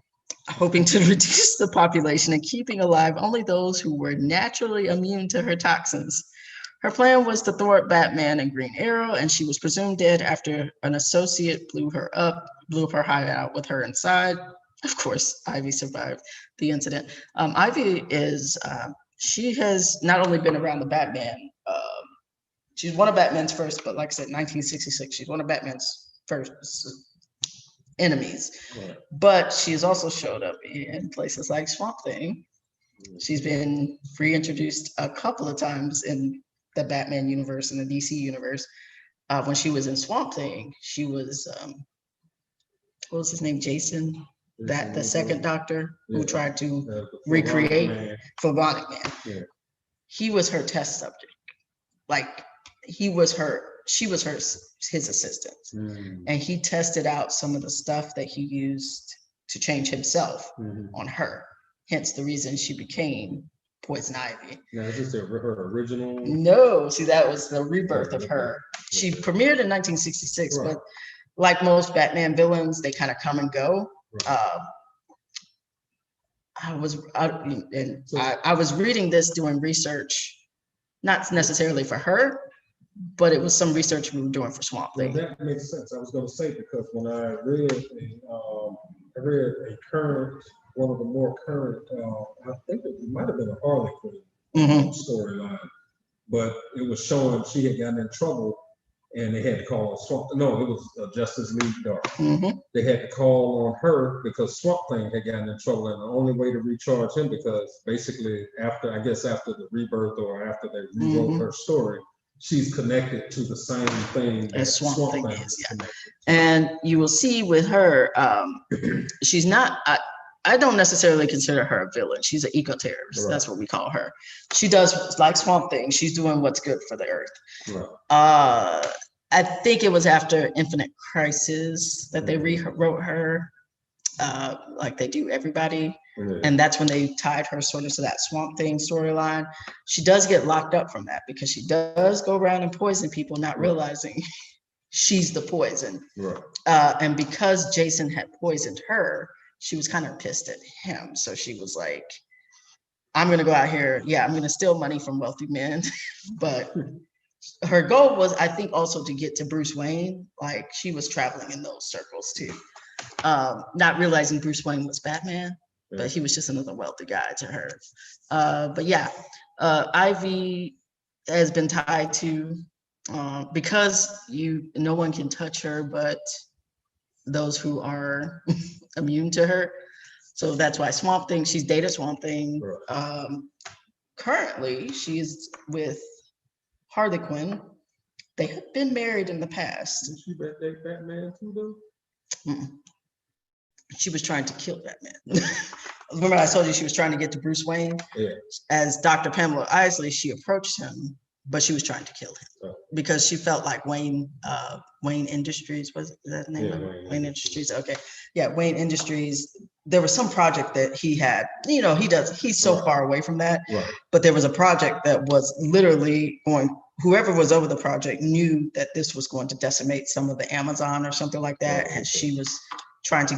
Speaker 1: hoping to reduce the population and keeping alive only those who were naturally immune to her toxins. Her plan was to thwart Batman and Green Arrow, and she was presumed dead after an associate blew her hideout with her inside. Of course, Ivy survived the incident. Ivy she has not only been around the Batman, she's one of Batman's first, but like I said, 1966, she's one of Batman's first enemies. Right. But she's also showed up in places like Swamp Thing. She's been reintroduced a couple of times in the Batman universe and the DC universe. When she was in Swamp Thing, she was what was his name? Jason, that the second Doctor who tried to recreate Phlegonic Man.
Speaker 2: Yeah.
Speaker 1: He was her test subject. Like she was his assistant, and he tested out some of the stuff that he used to change himself on her. Hence the reason she became Poison Ivy.
Speaker 2: Now, is this her original?
Speaker 1: No, see, that was the rebirth of her. She premiered in 1966, but like most Batman villains, they kind of come and go. I was reading this doing research, not necessarily for her, but it was some research we were doing for Swamp Thing.
Speaker 2: Well, that makes sense. I was going to say, because when I read a current, one of the more current, I think it might have been a Harlan Quinn storyline, but it was showing she had gotten in trouble and they had to call Swamp. No, it was Justice League Dark. They had to call on her because Swamp Thing had gotten in trouble, and the only way to recharge him, because basically after the rebirth or after they rewrote her story, she's connected to the same thing that Swamp Thing is. Yeah.
Speaker 1: And you will see with her, she's not. I don't necessarily consider her a villain. She's an eco-terrorist. That's what we call her. She does, like Swamp Thing, she's doing what's good for the earth. I think it was after Infinite Crisis that they rewrote her, like they do everybody. And that's when they tied her sort of to that Swamp Thing storyline. She does get locked up from that because she does go around and poison people, not realizing she's the poison. And because Jason had poisoned her, she was kind of pissed at him. So she was like, I'm going to go out here. Yeah, I'm going to steal money from wealthy men. But her goal was, I think, also to get to Bruce Wayne. Like, she was traveling in those circles too. Not realizing Bruce Wayne was Batman, but he was just another wealthy guy to her. But yeah, Ivy has been tied to, because no one can touch her but those who are immune to her. So that's why Swamp Thing, she's dated Swamp Thing. Currently, she's with Harley Quinn. They have been married in the past.
Speaker 2: Did she date Batman too, though?
Speaker 1: She was trying to kill Batman. Remember I told you she was trying to get to Bruce Wayne? As Dr. Pamela Isley, she approached him, but she was trying to kill him because she felt like Wayne Industries, was that the name of it? Wayne Industries. Okay. Yeah, Wayne Industries. There was some project that he had, he's so far away from that, but there was a project that was literally whoever was over the project knew that this was going to decimate some of the Amazon or something like that. And she was trying to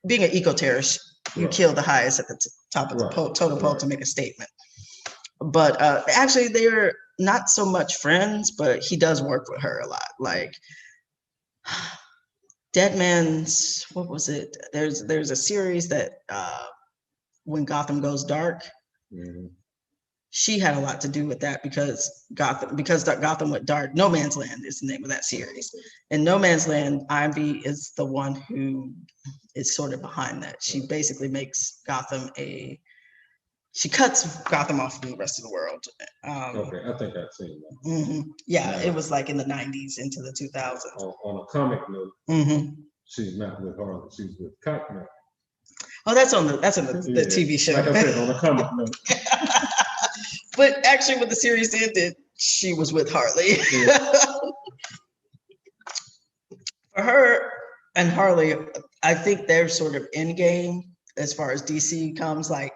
Speaker 1: being an eco-terrorist, you kill the highest at the top of the totem pole to make a statement. But actually, they're not so much friends, but he does work with her a lot. Like Dead Man's, what was it? There's a series that when Gotham Goes Dark, she had a lot to do with that because Gotham went dark. No Man's Land is the name of that series. And No Man's Land, Ivy is the one who is sort of behind that. She basically makes Gotham she cuts Gotham off from the rest of the world.
Speaker 2: Okay, I think I've seen that.
Speaker 1: Yeah, it was like in the 90s into the 2000s.
Speaker 2: On a comic note, she's not with Harlan, she's with Katana.
Speaker 1: Oh, that's on the TV show.
Speaker 2: Like I said, on a comic note.
Speaker 1: But actually, when the series ended, she was with Harley. For her and Harley, I think they're sort of end game as far as DC comes. Like,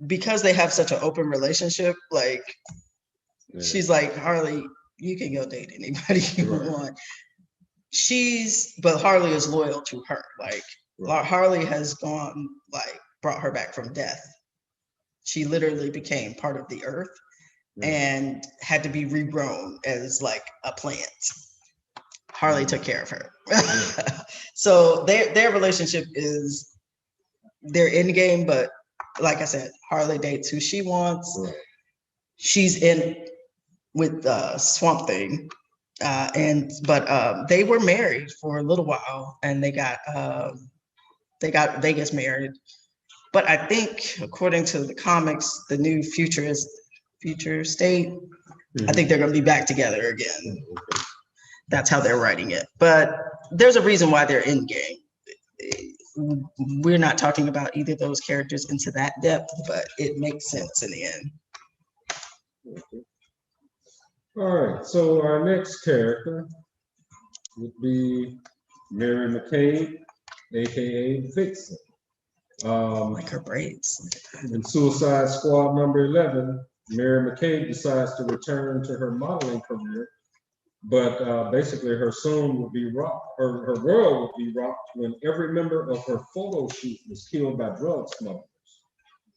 Speaker 1: because they have such an open relationship, like she's like, Harley, you can go date anybody you want. But Harley is loyal to her. Like Harley has brought her back from death. She literally became part of the earth and had to be regrown as like a plant. Harley took care of her. So their relationship is their end game, but like I said, Harley dates who she wants. She's in with Swamp Thing, but they were married for a little while, and they got Vegas married. But I think, according to the comics, the new future is future state. I think they're going to be back together again. That's how they're writing it. But there's a reason why they're in game. We're not talking about either of those characters into that depth, but it makes sense in the end.
Speaker 2: All right, so our next character would be Mary McCabe, aka Vixen.
Speaker 1: Like her braids.
Speaker 2: In Suicide Squad number 11, Mary McCabe decides to return to her modeling career, but basically her world would be rocked when every member of her photo shoot was killed by drug smugglers.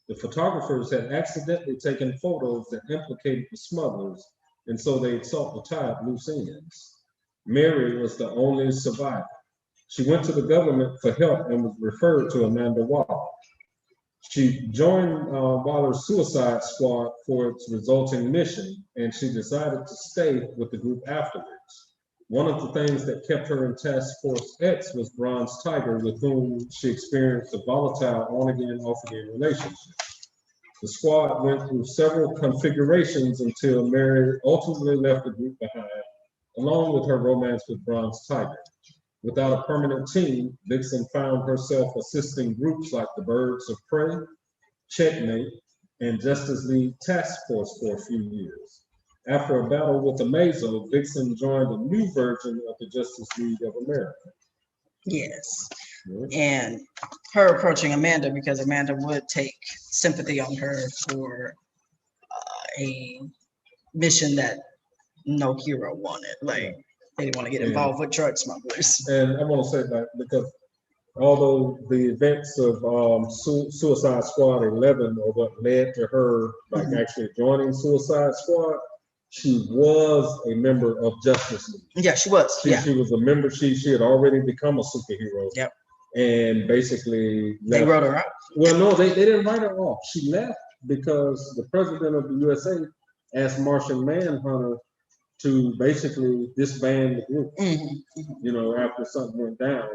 Speaker 2: The photographers had accidentally taken photos that implicated the smugglers, and so they sought to tie up loose ends. Mary was the only survivor. She went to the government for help and was referred to Amanda Waller. She joined Waller's Suicide Squad for its resulting mission, and she decided to stay with the group afterwards. One of the things that kept her in Task Force X was Bronze Tiger, with whom she experienced a volatile on-again, off-again relationship. The squad went through several configurations until Mary ultimately left the group behind, along with her romance with Bronze Tiger. Without a permanent team, Vixen found herself assisting groups like the Birds of Prey, Checkmate, and Justice League Task Force for a few years. After a battle with Amazo, Vixen joined a new version of the Justice League of America.
Speaker 1: Yes. And her approaching Amanda, because Amanda would take sympathy on her for a mission that no hero wanted. Like, they didn't want to get involved with drug smugglers.
Speaker 2: And I want to say that because although the events of Suicide Squad 11 are what led to her actually joining Suicide Squad, she was a member of Justice League.
Speaker 1: Yeah, she was.
Speaker 2: She was a member. She had already become a superhero.
Speaker 1: Yep.
Speaker 2: And basically
Speaker 1: they wrote her out.
Speaker 2: Well, no, they didn't write her off. She left because the president of the USA asked Martian Manhunter to basically disband the group, you know, after something went down.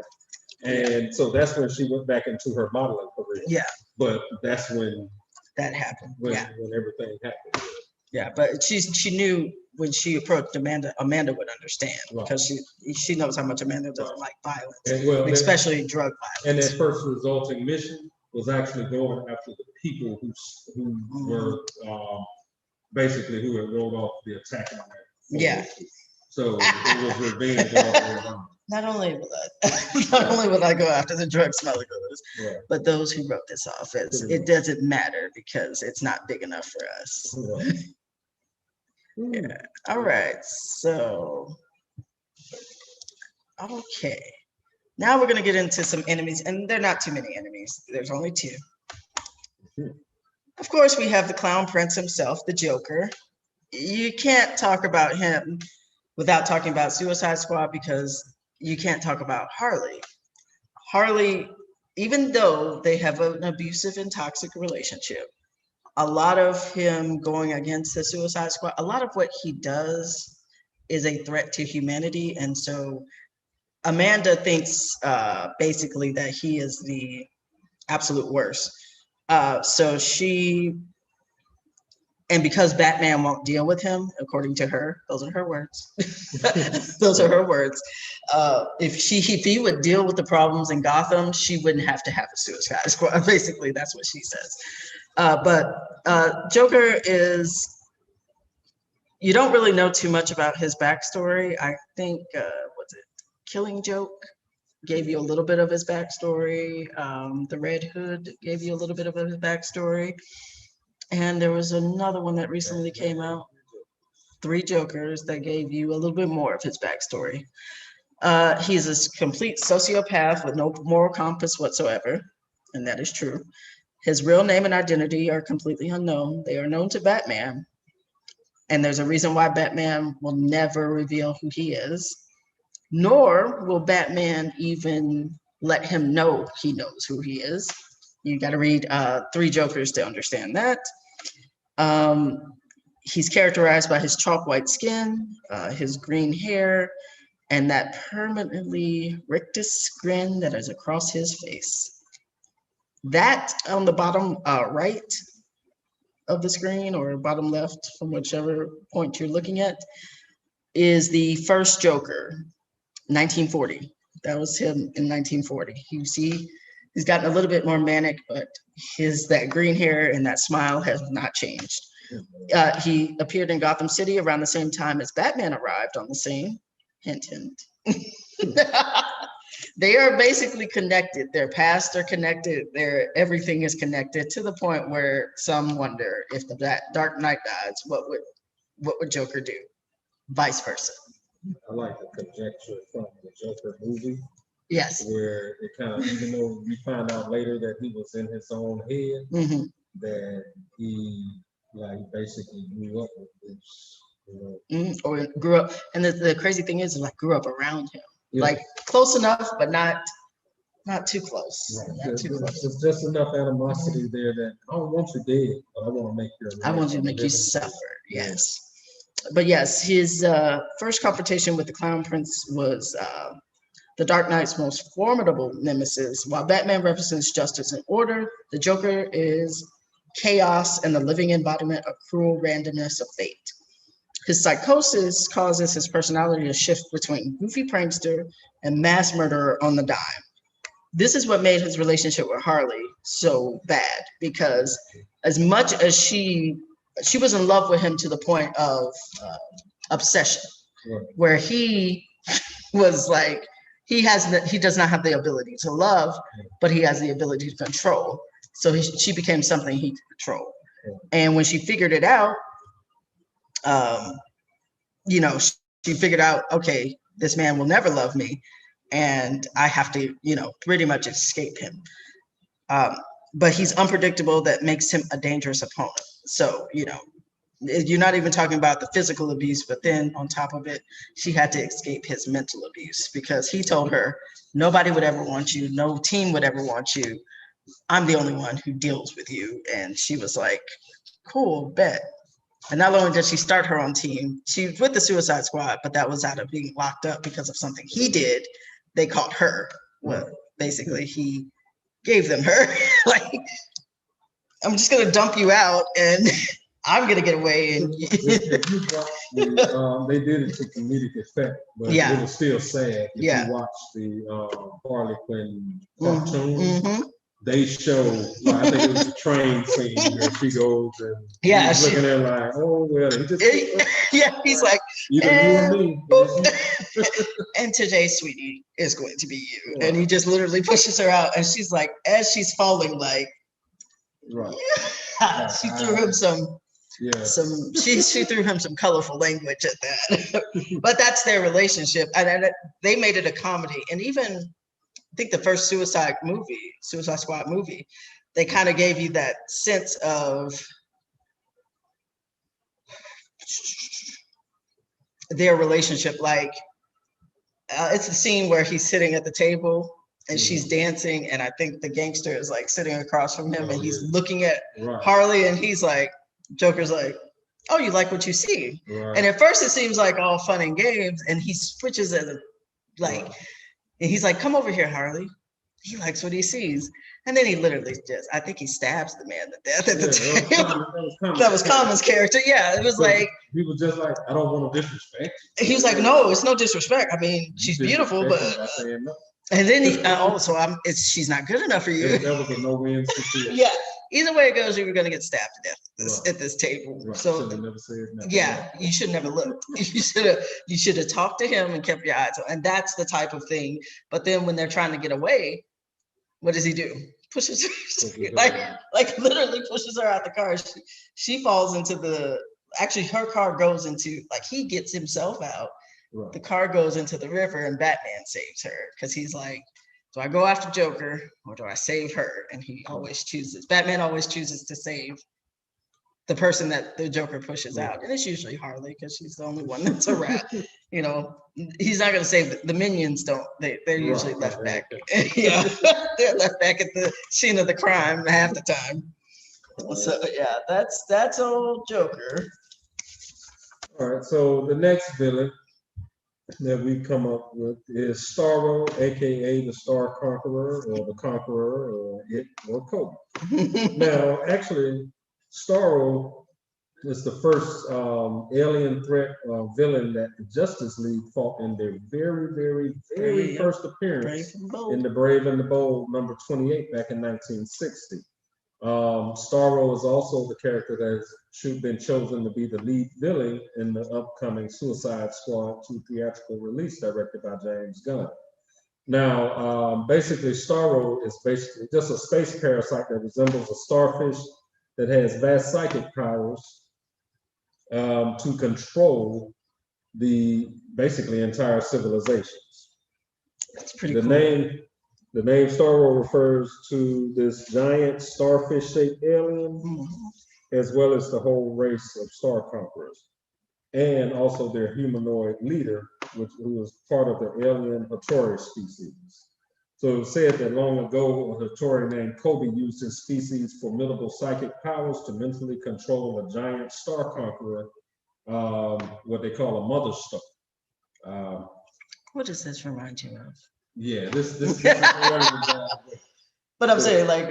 Speaker 2: And so that's when she went back into her modeling career.
Speaker 1: Yeah.
Speaker 2: But that's when
Speaker 1: that happened.
Speaker 2: When everything happened.
Speaker 1: Yeah, but she knew when she approached Amanda would understand, because she knows how much Amanda doesn't like violence, especially drug violence.
Speaker 2: And that first resulting mission was actually going after the people who were basically who had rolled off the attack on her.
Speaker 1: Yeah.
Speaker 2: So it was revenge all the way around.
Speaker 1: Not only would I go after the drug smugglers, but those who wrote this off as it doesn't matter because it's not big enough for us. Yeah. All right. So, okay. Now we're going to get into some enemies, and they're not too many enemies. There's only two. Of course, we have the Clown Prince himself, the Joker. You can't talk about him without talking about Suicide Squad, because you can't talk about Harley. Harley, even though they have an abusive and toxic relationship, a lot of him going against the Suicide Squad, a lot of what he does is a threat to humanity. And so Amanda thinks basically that he is the absolute worst. So and because Batman won't deal with him, according to her, those are her words. Those are her words. If he would deal with the problems in Gotham, she wouldn't have to have a Suicide Squad. Basically, that's what she says. But Joker is, you don't really know too much about his backstory. I think, Killing Joke gave you a little bit of his backstory. The Red Hood gave you a little bit of his backstory. And there was another one that recently came out, Three Jokers, that gave you a little bit more of his backstory. He's a complete sociopath with no moral compass whatsoever, and that is true. His real name and identity are completely unknown. They are known to Batman, and there's a reason why Batman will never reveal who he is, nor will Batman even let him know he knows who he is. You got to read Three Jokers to understand that. He's characterized by his chalk white skin, his green hair, and that permanently rictus grin that is across his face. That on the bottom right of the screen or bottom left from whichever point you're looking at is the first Joker, 1940. That was him in 1940. You see, he's gotten a little bit more manic, but that green hair and that smile has not changed. He appeared in Gotham City around the same time as Batman arrived on the scene. Hint, hint. They are basically connected. Their pasts are connected. Everything is connected to the point where some wonder if the Dark Knight dies, what would Joker do? Vice versa.
Speaker 2: I like the conjecture from the Joker movie.
Speaker 1: Yes.
Speaker 2: Where it kind of, even though we find out later that he was in his own head, that he like basically grew up with this,
Speaker 1: or grew up. And the crazy thing is, like, grew up around him, like close enough, but not too close.
Speaker 2: Right. There's just enough animosity there that I don't want you dead, but I want to make you.
Speaker 1: I want to make you suffer. Yes. But yes, his first confrontation with the Clown Prince was the Dark Knight's most formidable nemesis. While Batman represents justice and order, the Joker is chaos and the living embodiment of cruel randomness of fate. His psychosis causes his personality to shift between goofy prankster and mass murderer on the dime. This is what made his relationship with Harley so bad, because as much as she was in love with him to the point of obsession, where he was like, he does not have the ability to love, but he has the ability to control. So she became something he could control. And when she figured it out, she figured out, okay, this man will never love me, and I have to, pretty much escape him. But he's unpredictable. That makes him a dangerous opponent. So, you're not even talking about the physical abuse, but then on top of it, she had to escape his mental abuse, because he told her nobody would ever want you, no team would ever want you. I'm the only one who deals with you. And she was like, cool, bet. And not only did she start her own team, she was with the Suicide Squad, but that was out of being locked up because of something he did. They caught her. Well, basically, he gave them her. Like, I'm just going to dump you out and I'm going to get away. And
Speaker 2: if you watch they did it to comedic effect, but it was still sad. If you watch the Harley Quinn cartoon, they show, I think it was a train scene where she goes and he's looking at like, oh, well, he just...
Speaker 1: he's like,
Speaker 2: either you or me.
Speaker 1: And today, sweetie, is going to be you. And he just literally pushes her out. And she's like, as she's falling, like, she threw him she threw him some colorful language at that. But that's their relationship. And they made it a comedy. And even, I think the first Suicide Squad movie, they kind of gave you that sense of their relationship. Like, it's the scene where he's sitting at the table and she's dancing, and I think the gangster is like sitting across from him, and he's looking at Harley, and he's like, Joker's like, oh, you like what you see? And at first it seems like all fun and games, and he switches as and he's like, come over here, Harley. He likes what he sees. And then he literally I think he stabs the man to death at the time. That was Common's character. Yeah, it was like.
Speaker 2: He was just like, I don't want to disrespect you.
Speaker 1: He was like, no, it's no disrespect. I mean, she's beautiful, but. And then she's not good enough for you.
Speaker 2: That was a no-win situation.
Speaker 1: Yeah. Either way it goes, you were going to get stabbed to death at this table. So
Speaker 2: never said nothing.
Speaker 1: Yeah, you should never look. You should have talked to him and kept your eyes on. And that's the type of thing. But then when they're trying to get away, what does he do? Pushes her, like literally pushes her out the car. She falls into her car goes into, like, he gets himself out. The car goes into the river, and Batman saves her, because he's like, do I go after Joker or do I save her? And Batman always chooses to save the person that the Joker pushes out. And it's usually Harley, because she's the only one that's around. He's not going to save the minions. They're usually left back. They're left back at the scene of the crime half the time. So that's old Joker.
Speaker 2: All right, so the next villain that we come up with is Starro, aka the Star Conqueror, or the Conqueror, or Cobra. Now, actually, Starro is the first alien threat villain that the Justice League fought in their very first appearance in The Brave and the Bold #28 back in 1960. Starro is also the character that has been chosen to be the lead villain in the upcoming Suicide Squad 2 theatrical release directed by James Gunn. Now, basically, Starro is basically just a space parasite that resembles a starfish that has vast psychic powers to control the basically entire civilizations.
Speaker 1: That's pretty
Speaker 2: cool. The name Starro refers to this giant starfish-shaped alien, as well as the whole race of Star Conquerors, and also their humanoid leader, who was part of the alien Hatori species. So it was said that long ago, a Hatori named Kobe used his species' formidable psychic powers to mentally control a giant Star Conqueror, what they call a mother star.
Speaker 1: What does this remind you of?
Speaker 2: Yeah, this is
Speaker 1: But I'm saying, like,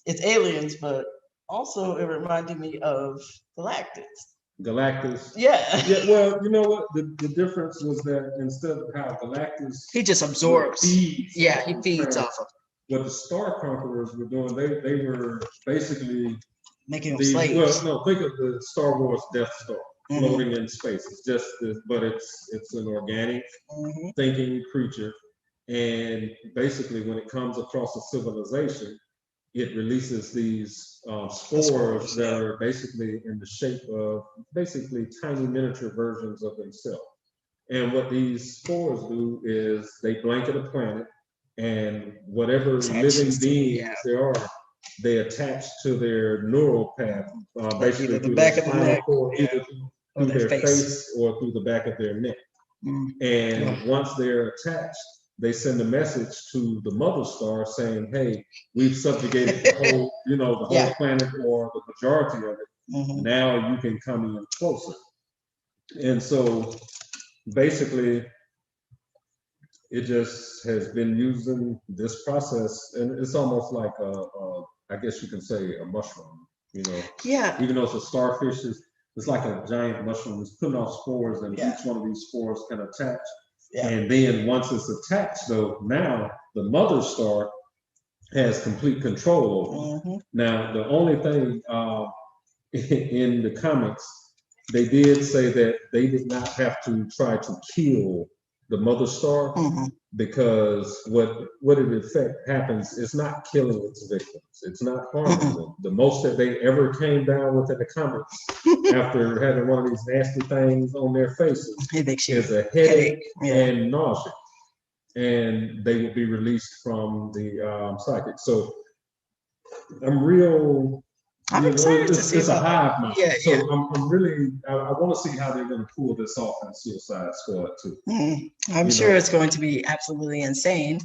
Speaker 1: it's aliens, but also it reminded me of Galactus.
Speaker 2: Yeah, well, you know what? The difference was that instead of how Galactus,
Speaker 1: he just absorbs. He feeds off of.
Speaker 2: What the Star Conquerors were doing, they were basically
Speaker 1: making them slaves.
Speaker 2: Well, no, think of the Star Wars Death Star floating in space. It's just but it's an organic thinking creature. And basically, when it comes across a civilization, it releases these spores that are basically in the shape of basically tiny miniature versions of themselves. And what these spores do is they blanket a planet, and whatever living beings there are, they attach to their neural path, basically through the spinal cord, either through their face or through the back of their neck. And once they're attached, they send a message to the mother star saying, "Hey, we've subjugated the whole, the whole planet or the majority of it. Now you can come in closer." And so, basically, it just has been using this process, and it's almost like I guess you can say a mushroom.
Speaker 1: Yeah.
Speaker 2: Even though it's a starfish, it's like a giant mushroom. It's putting off spores, and each one of these spores can attach. Yeah. And then once it's attached, though, now the mother star has complete control over it. Now, the only thing in the comics, they did say that they did not have to try to kill the mother star because what in effect happens is not killing its victims. It's not harming them. The most that they ever came down with in the comics after having one of these nasty things on their faces is a headache and nausea. And they will be released from the psychic. So I'm excited to see it's a hive mind. So I'm really, I want to see how they're going to pull this off in Suicide Squad 2.
Speaker 1: I'm sure it's going to be absolutely insane.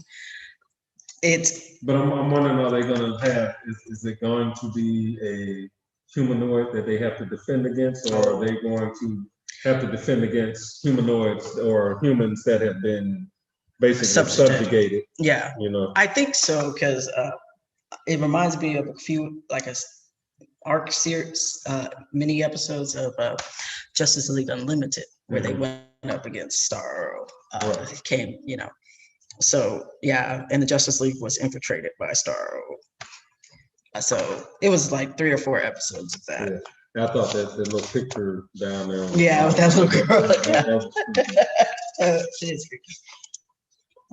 Speaker 2: But I'm wondering, are they going to have, is it going to be a humanoid that they have to defend against, or are they going to have to defend against humanoids or humans that have been basically subjugated?
Speaker 1: Yeah, I think so, because it reminds me of a few, like a arc series, mini episodes of Justice League Unlimited, where they went up against Starro. Came, so and the Justice League was infiltrated by Starro. So it was like 3 or 4 episodes of that.
Speaker 2: I thought that little picture down there.
Speaker 1: With that little girl. It is freaky.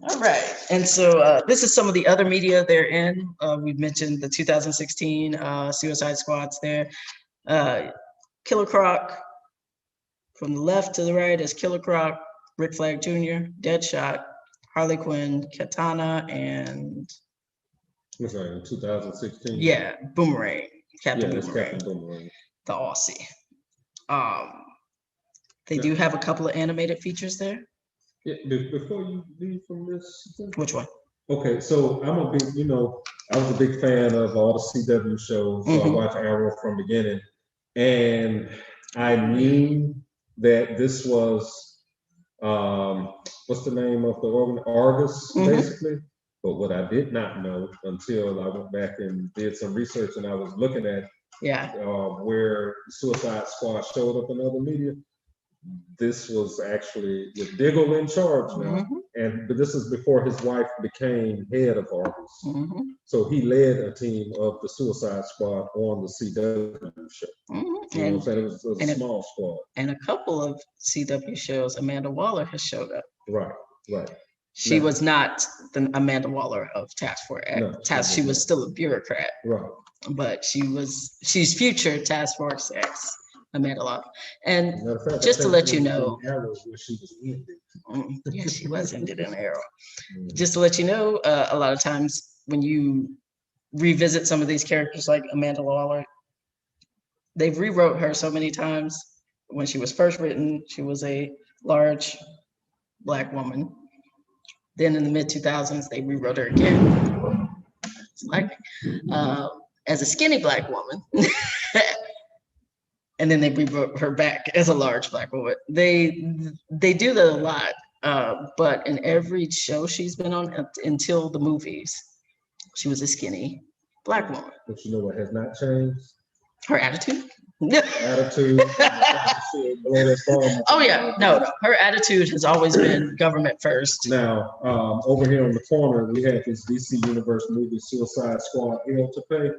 Speaker 1: All right, and so this is some of the other media they're in. We've mentioned the 2016 Suicide Squads there. Killer Croc, from the left to the right is Killer Croc, Flagg Jr., Deadshot, Harlan Quinn, Katana, and...
Speaker 2: What's that, in 2016?
Speaker 1: Yeah, Boomerang, Captain Boomerang,
Speaker 2: Boomerang,
Speaker 1: the Aussie. They do have a couple of animated features there.
Speaker 2: Yeah, before you leave from this.
Speaker 1: Which one?
Speaker 2: Okay, so I'm a big, I was a big fan of all the CW shows. So I watched Arrow from the beginning. And I knew that this was, what's the name of the organ? Argus, basically. But what I did not know until I went back and did some research and I was looking at
Speaker 1: Yeah.
Speaker 2: Where Suicide Squad showed up in other media. This was actually with Diggle in charge now, but this is before his wife became head of artists. So he led a team of the Suicide Squad on the CW show. You know what I'm saying? It was a small squad.
Speaker 1: And a couple of CW shows, Amanda Waller has showed up.
Speaker 2: Right.
Speaker 1: She was not the Amanda Waller of Task Force X.
Speaker 2: No,
Speaker 1: she was still a bureaucrat.
Speaker 2: Right.
Speaker 1: But she's future Task Force X, Amanda Waller. And just to let you know, yeah, she was ended in Arrow. Just to let you know, a lot of times when you revisit some of these characters like Amanda Waller, they've rewrote her so many times. When she was first written, she was a large Black woman. Then in the mid-2000s, they rewrote her again. It's like as a skinny Black woman. And then they rewrote her back as a large Black woman. They do that a lot. But in every show she's been on until the movies, she was a skinny Black woman.
Speaker 2: But you know what has not changed?
Speaker 1: Her attitude.
Speaker 2: Attitude.
Speaker 1: Oh yeah, no. Her attitude has always been government first.
Speaker 2: Now, over here on the corner, we have this DC Universe movie, Suicide Squad, Hell to Pay.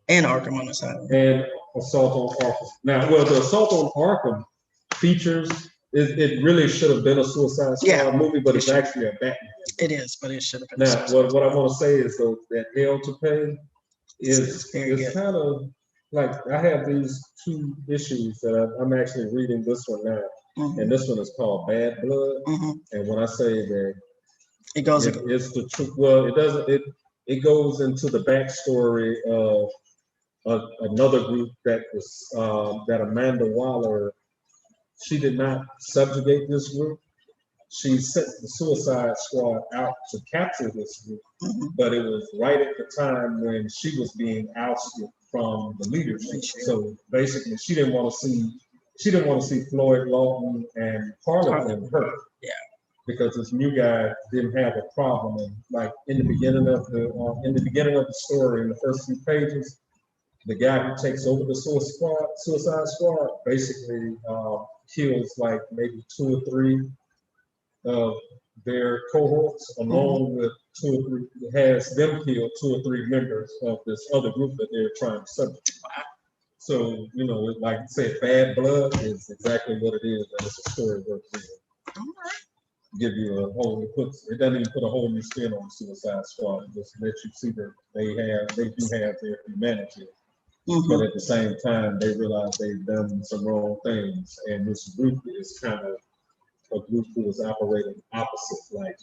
Speaker 1: And Arkham on the side.
Speaker 2: And Assault on Arkham. Now, well, the Assault on Arkham features, it really should have been a Suicide Squad movie, but it's actually a Batman.
Speaker 1: It is, but it should have been.
Speaker 2: Now, what I want to say is, though, that Hell to Pay is kind of like, I have these two issues that I'm actually reading this one now. And this one is called Bad Blood. And when I say that it's the truth, well, it goes into the backstory of another group that was that Amanda Waller, she did not subjugate this group. She sent the Suicide Squad out to capture this group, but it was right at the time when she was being ousted from the leadership. So basically, she didn't want to see Floyd Lawton and Harlan Quinn hurt.
Speaker 1: Yeah.
Speaker 2: Because this new guy didn't have a problem. And like in the beginning of the story, in the first few pages, the guy who takes over the Suicide Squad basically kills like maybe 2 or 3 of their cohorts, along with 2 or 3, has them kill 2 or 3 members of this other group that they're trying to subjugate. So, you know, like I said, Bad Blood is exactly what it is, and it's a story worth reading. Give you a whole, it doesn't even put a whole new spin on Suicide Squad. It just lets you see that they do have their humanity. But at the same time, they realize they've done some wrong things, and this group is kind of a group who was operating opposite. Like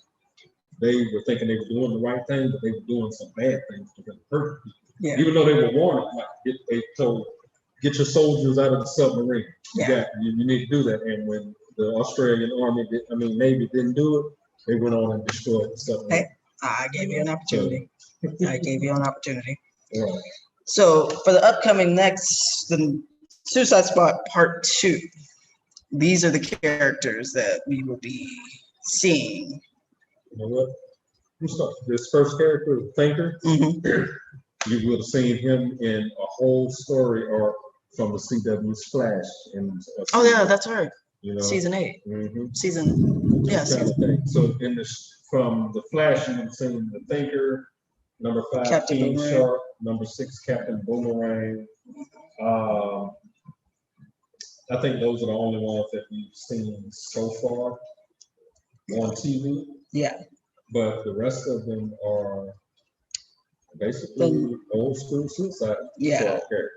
Speaker 2: they were thinking they were doing the right thing, but they were doing some bad things to hurt people. Yeah. Even though they were warned, like they told, get your soldiers out of the submarine. Yeah. You need to do that. And when the Australian Navy didn't do it, they went on and destroyed the submarine.
Speaker 1: Hey, I gave you an opportunity. I gave you an opportunity.
Speaker 2: Right.
Speaker 1: So for the upcoming the Suicide Squad Part 2, these are the characters that we will be seeing.
Speaker 2: You know what? This first character, the Thinker, you would have seen him in a whole story arc from the CW's Flash.
Speaker 1: Oh yeah, that's right.
Speaker 2: You know,
Speaker 1: season 8.
Speaker 2: Season. So from the Flash, you would have seen the Thinker, number 5,
Speaker 1: Captain
Speaker 2: King
Speaker 1: Boomerang.
Speaker 2: Shark, number 6, Captain Boomerang. I think those are the only ones that we've seen so far on TV.
Speaker 1: Yeah.
Speaker 2: But the rest of them are basically old school Suicide Squad characters.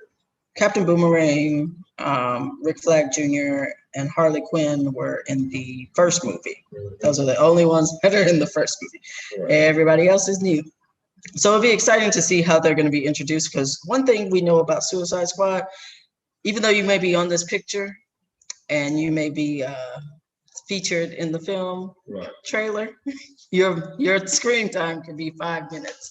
Speaker 1: Captain Boomerang, Flagg Jr., and Harlan Quinn were in the first movie. Those are the only ones that are in the first movie. Right. Everybody else is new. So it'll be exciting to see how they're going to be introduced, because one thing we know about Suicide Squad, even though you may be on this picture and you may be featured in the film trailer, your screen time could be 5 minutes.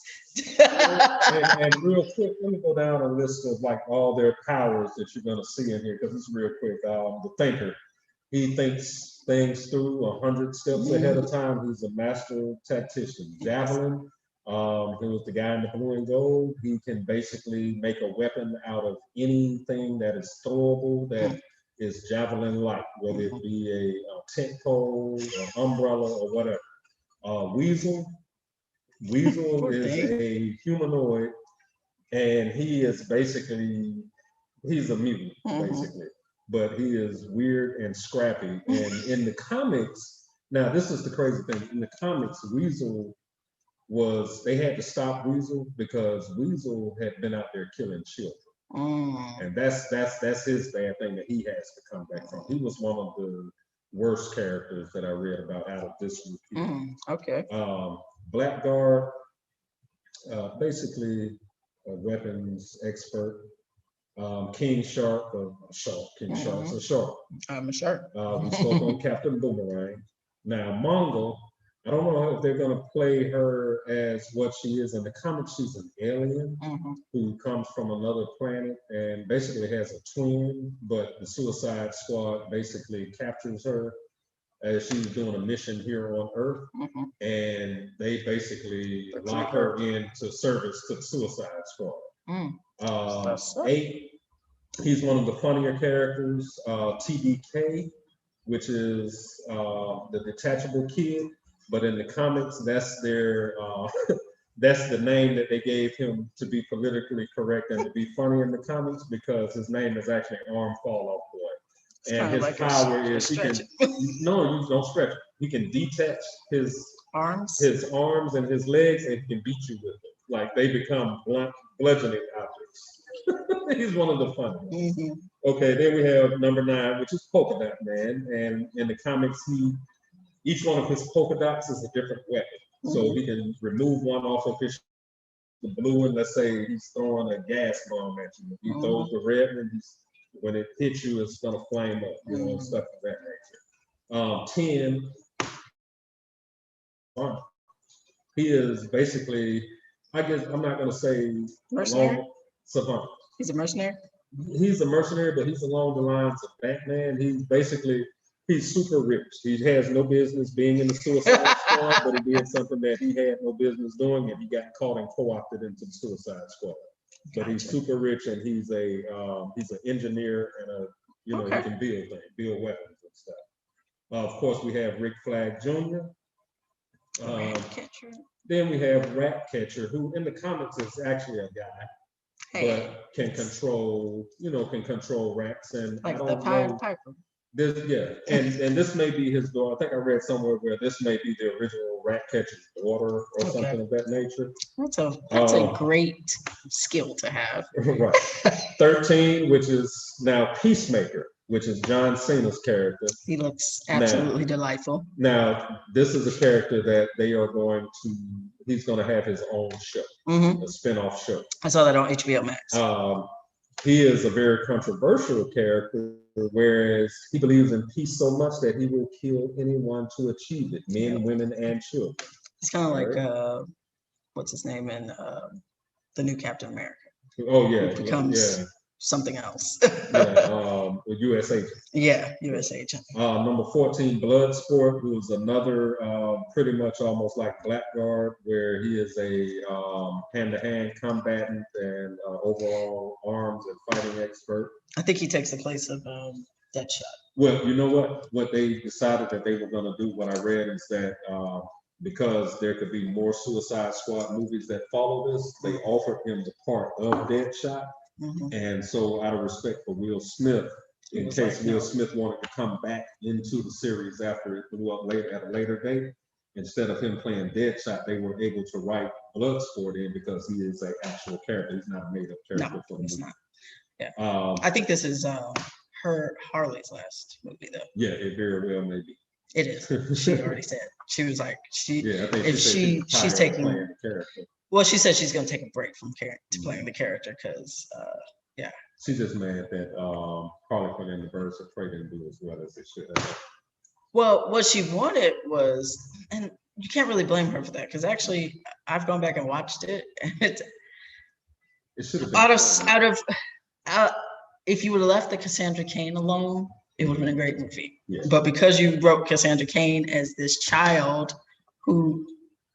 Speaker 2: and real quick, let me go down a list of like all their powers that you're going to see in here, because it's real quick. The Thinker, he thinks things through 100 steps ahead of time. He's a master tactician. Javelin, He was the guy in the blue and gold. He can basically make a weapon out of anything that is throwable, that is javelin-like, whether it be a tent pole, or umbrella, or whatever. Weasel is a humanoid, and he is basically, he's a mutant, basically. But he is weird and scrappy. And in the comics, now this is the crazy thing, in the comics, Weasel they had to stop Weasel because Weasel had been out there killing children. And that's his bad thing that he has to come back from. He was one of the worst characters that I read about out of this group.
Speaker 1: Okay.
Speaker 2: Blackguard, basically a weapons expert. King Shark, King Shark's a shark.
Speaker 1: I'm a shark.
Speaker 2: We spoke on Captain Boomerang. Now, Mongol, I don't know if they're going to play her as what she is. In the comics, she's an alien who comes from another planet and basically has a twin, but the Suicide Squad basically captures her as she's doing a mission here on Earth, and they basically lock her into service to the Suicide Squad. 8, he's one of the funnier characters, TDK, which is the detachable kid. But in the comics, that's their that's the name that they gave him to be politically correct and to be funny in the comics, because his name is actually Arm Fall Off Boy. It's and his like power is he can no, you don't stretch it. He can detach his arms and his legs, and he can beat you with it. Like they become bludgeoning objects. He's one of the funniest. Okay, then we have number 9, which is Polka Dot Man, and in the comics, each one of his polka dots is a different weapon. So he can remove one off of the blue one. Let's say he's throwing a gas bomb at you. If he throws the red one, when it hits you, it's gonna flame up, stuff of that nature. 10, he is basically, I guess I'm not gonna say
Speaker 1: mercenary.
Speaker 2: Savant.
Speaker 1: He's a mercenary.
Speaker 2: He's a mercenary, but he's along the lines of Batman. He's super rich. He has no business being in the Suicide Squad, but he did something that he had no business doing, and he got caught and co-opted into the Suicide Squad. But he's super rich, and he's an engineer, and he can build weapons and stuff. Of course, we have Flagg Jr. Then we have Ratcatcher, who in the comics is actually a guy, but can control rats, and
Speaker 1: like the Pied Piper.
Speaker 2: And this may be his daughter. I think I read somewhere where this may be the original Ratcatcher's daughter or something of that nature.
Speaker 1: That's a great skill to have.
Speaker 2: Right. 13, which is now Peacemaker, which is John Cena's character.
Speaker 1: He looks absolutely delightful.
Speaker 2: Now, this is a character that he's going to have his own show, a spin-off show.
Speaker 1: I saw that on HBO Max.
Speaker 2: He is a very controversial character, whereas he believes in peace so much that he will kill anyone to achieve it, men, women, and children.
Speaker 1: It's kind of like, what's his name in the new Captain America?
Speaker 2: Oh, yeah.
Speaker 1: Who becomes something else.
Speaker 2: U.S. agent.
Speaker 1: Yeah, U.S. agent.
Speaker 2: Number 14, Bloodsport, who is another pretty much almost like Blackguard, where he is a hand-to-hand combatant and overall arms and fighting expert.
Speaker 1: I think he takes the place of Deadshot.
Speaker 2: Well, you know what? What they decided that they were going to do, what I read, is that because there could be more Suicide Squad movies that follow this, they offered him the part of Deadshot. And so out of respect for Will Smith, in case Will Smith wanted to come back into the series after it blew up at a later date, instead of him playing Deadshot, they were able to write Bloodsport in because he is an actual character. He's not a made-up character for the movie.
Speaker 1: Not. Yeah. I think this is Harley's last movie, though.
Speaker 2: Yeah, it very well may be.
Speaker 1: It is. She already said. She was like,
Speaker 2: she's
Speaker 1: taking
Speaker 2: the character.
Speaker 1: Well, she said she's going to take a break from playing the character because,
Speaker 2: She's just mad that Harlan Quinn and the Birds of Prey didn't do as well as they should have.
Speaker 1: Well, what she wanted was, and you can't really blame her for that, because actually I've gone back and watched it, and it should have been if you would have left the Cassandra Cain alone, it would have been a great movie.
Speaker 2: Yeah.
Speaker 1: But because you wrote Cassandra Cain as this child who,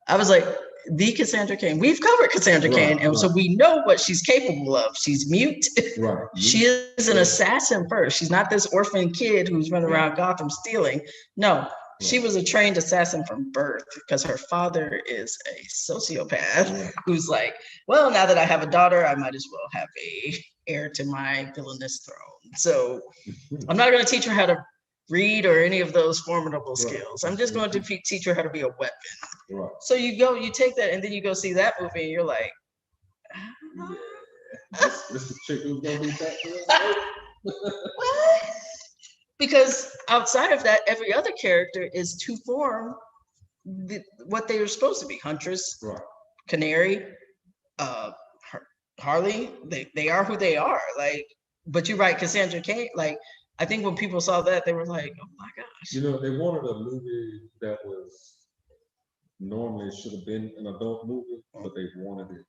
Speaker 1: I was like, the Cassandra Cain. We've covered Cassandra Cain, and so we know what she's capable of. She's mute.
Speaker 2: Right.
Speaker 1: She is an assassin first. She's not this orphan kid who's running around Gotham stealing. No, she was a trained assassin from birth because her father is a sociopath who's like, well, now that I have a daughter, I might as well have a heir to my villainous throne. So I'm not going to teach her how to read or any of those formidable skills. I'm just going to teach her how to be a weapon.
Speaker 2: Right.
Speaker 1: So you take that, and then you go see that movie, and you're like,
Speaker 2: this the chick who's gonna be back.
Speaker 1: what? Because outside of that, every other character is to form what they are supposed to be: Huntress, Canary, Harley. They are who they are. Like, but you're right, Cassandra Cain. Like, I think when people saw that, they were like, "Oh my gosh!"
Speaker 2: You know, they wanted a movie that was normally should have been an adult movie, but they wanted it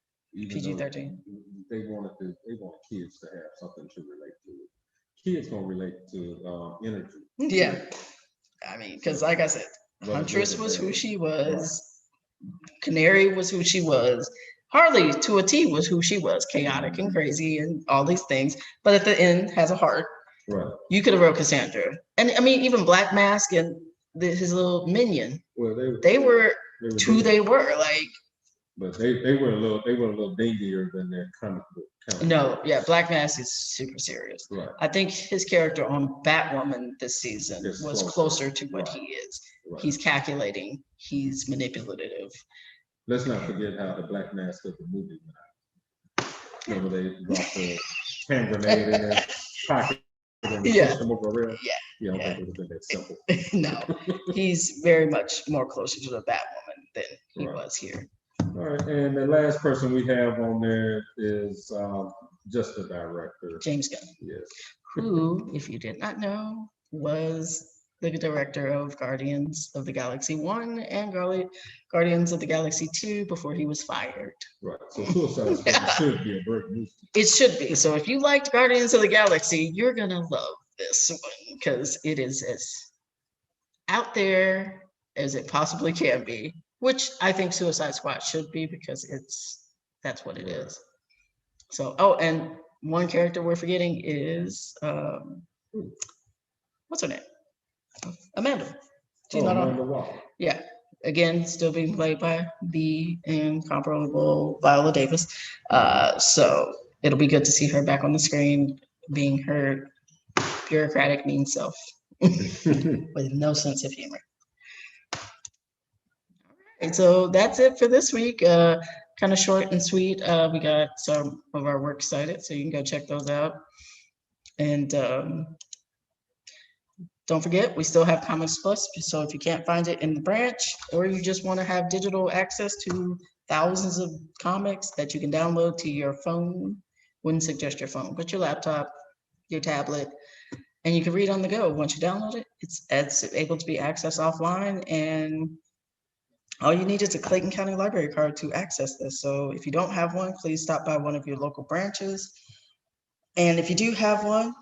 Speaker 1: PG-13.
Speaker 2: They wanted kids to have something to relate to. Kids gonna relate to energy.
Speaker 1: Yeah, I mean, because like I said, Huntress was who she was. Canary was who she was. Harley, to a T, was who she was, chaotic and crazy and all these things, but at the end has a heart.
Speaker 2: Right.
Speaker 1: You could have wrote Cassandra, and I mean, even Black Mask and his little minion.
Speaker 2: Well,
Speaker 1: they were who they were, like.
Speaker 2: But they were a little dingier than their comic book.
Speaker 1: No, yeah, Black Mask is super serious.
Speaker 2: Right.
Speaker 1: I think his character on Batwoman this season was closer to what he is. Right. He's calculating. He's manipulative.
Speaker 2: Let's not forget how the Black Mask of the movie went out. Remember they dropped the hand grenade in his pocket and pushed him over a rail? Yeah, I don't think it would have been that simple.
Speaker 1: No, he's very much more closer to the Batwoman than he was here.
Speaker 2: All right, and the last person we have on there is just the director.
Speaker 1: James Gunn.
Speaker 2: Yes.
Speaker 1: Who, if you did not know, was the director of Guardians of the Galaxy 1 and Guardians of the Galaxy 2 before he was fired.
Speaker 2: Right, so Suicide Squad should be a great movie. It
Speaker 1: should be. So if you liked Guardians of the Galaxy, you're going to love this one because it is as out there as it possibly can be, which I think Suicide Squad should be because that's what it is. So, and one character we're forgetting is, what's her name? Amanda. She's not on. Yeah. Again, still being played by the incomparable Viola Davis. So it'll be good to see her back on the screen, being her bureaucratic mean self with no sense of humor. And so that's it for this week. Kind of short and sweet. We got some of our works cited, so you can go check those out. And don't forget, we still have Comics Plus. So if you can't find it in the branch, or you just want to have digital access to thousands of comics that you can download to your phone, wouldn't suggest your phone, but your laptop, your tablet, and you can read on the go. Once you download it, it's able to be accessed offline, and all you need is a Clayton County Library card to access this. So if you don't have one, please stop by one of your local branches. And if you do have one,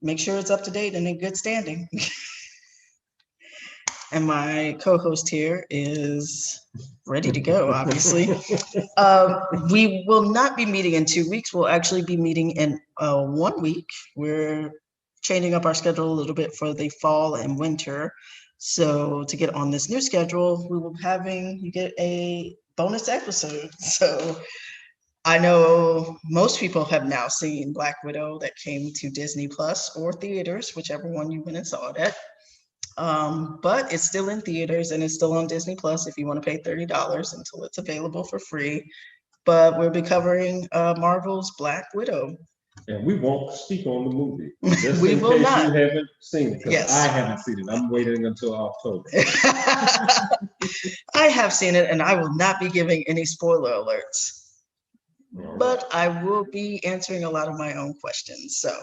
Speaker 1: make sure it's up to date and in good standing. And my co-host here is ready to go, obviously. We will not be meeting in 2 weeks. We'll actually be meeting in 1 week. We're changing up our schedule a little bit for the fall and winter. So to get on this new schedule, we will be having you get a bonus episode. So I know most people have now seen Black Widow that came to Disney Plus or theaters, whichever one you went and saw it at. But it's still in theaters and it's still on Disney Plus if you want to pay $30 until it's available for free. But we'll be covering Marvel's Black Widow.
Speaker 2: And we won't speak on the movie. Just
Speaker 1: we
Speaker 2: in
Speaker 1: will
Speaker 2: case
Speaker 1: not.
Speaker 2: You haven't seen it, because I haven't seen it. I'm waiting until October.
Speaker 1: I have seen it, and I will not be giving any spoiler alerts. But I will be answering a lot of my own questions. So,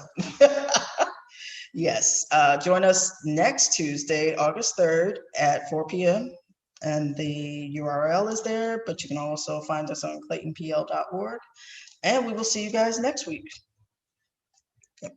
Speaker 1: yes, join us next Tuesday, August 3rd at 4 p.m. And the URL is there, but you can also find us on claytonpl.org. And we will see you guys next week. Yep.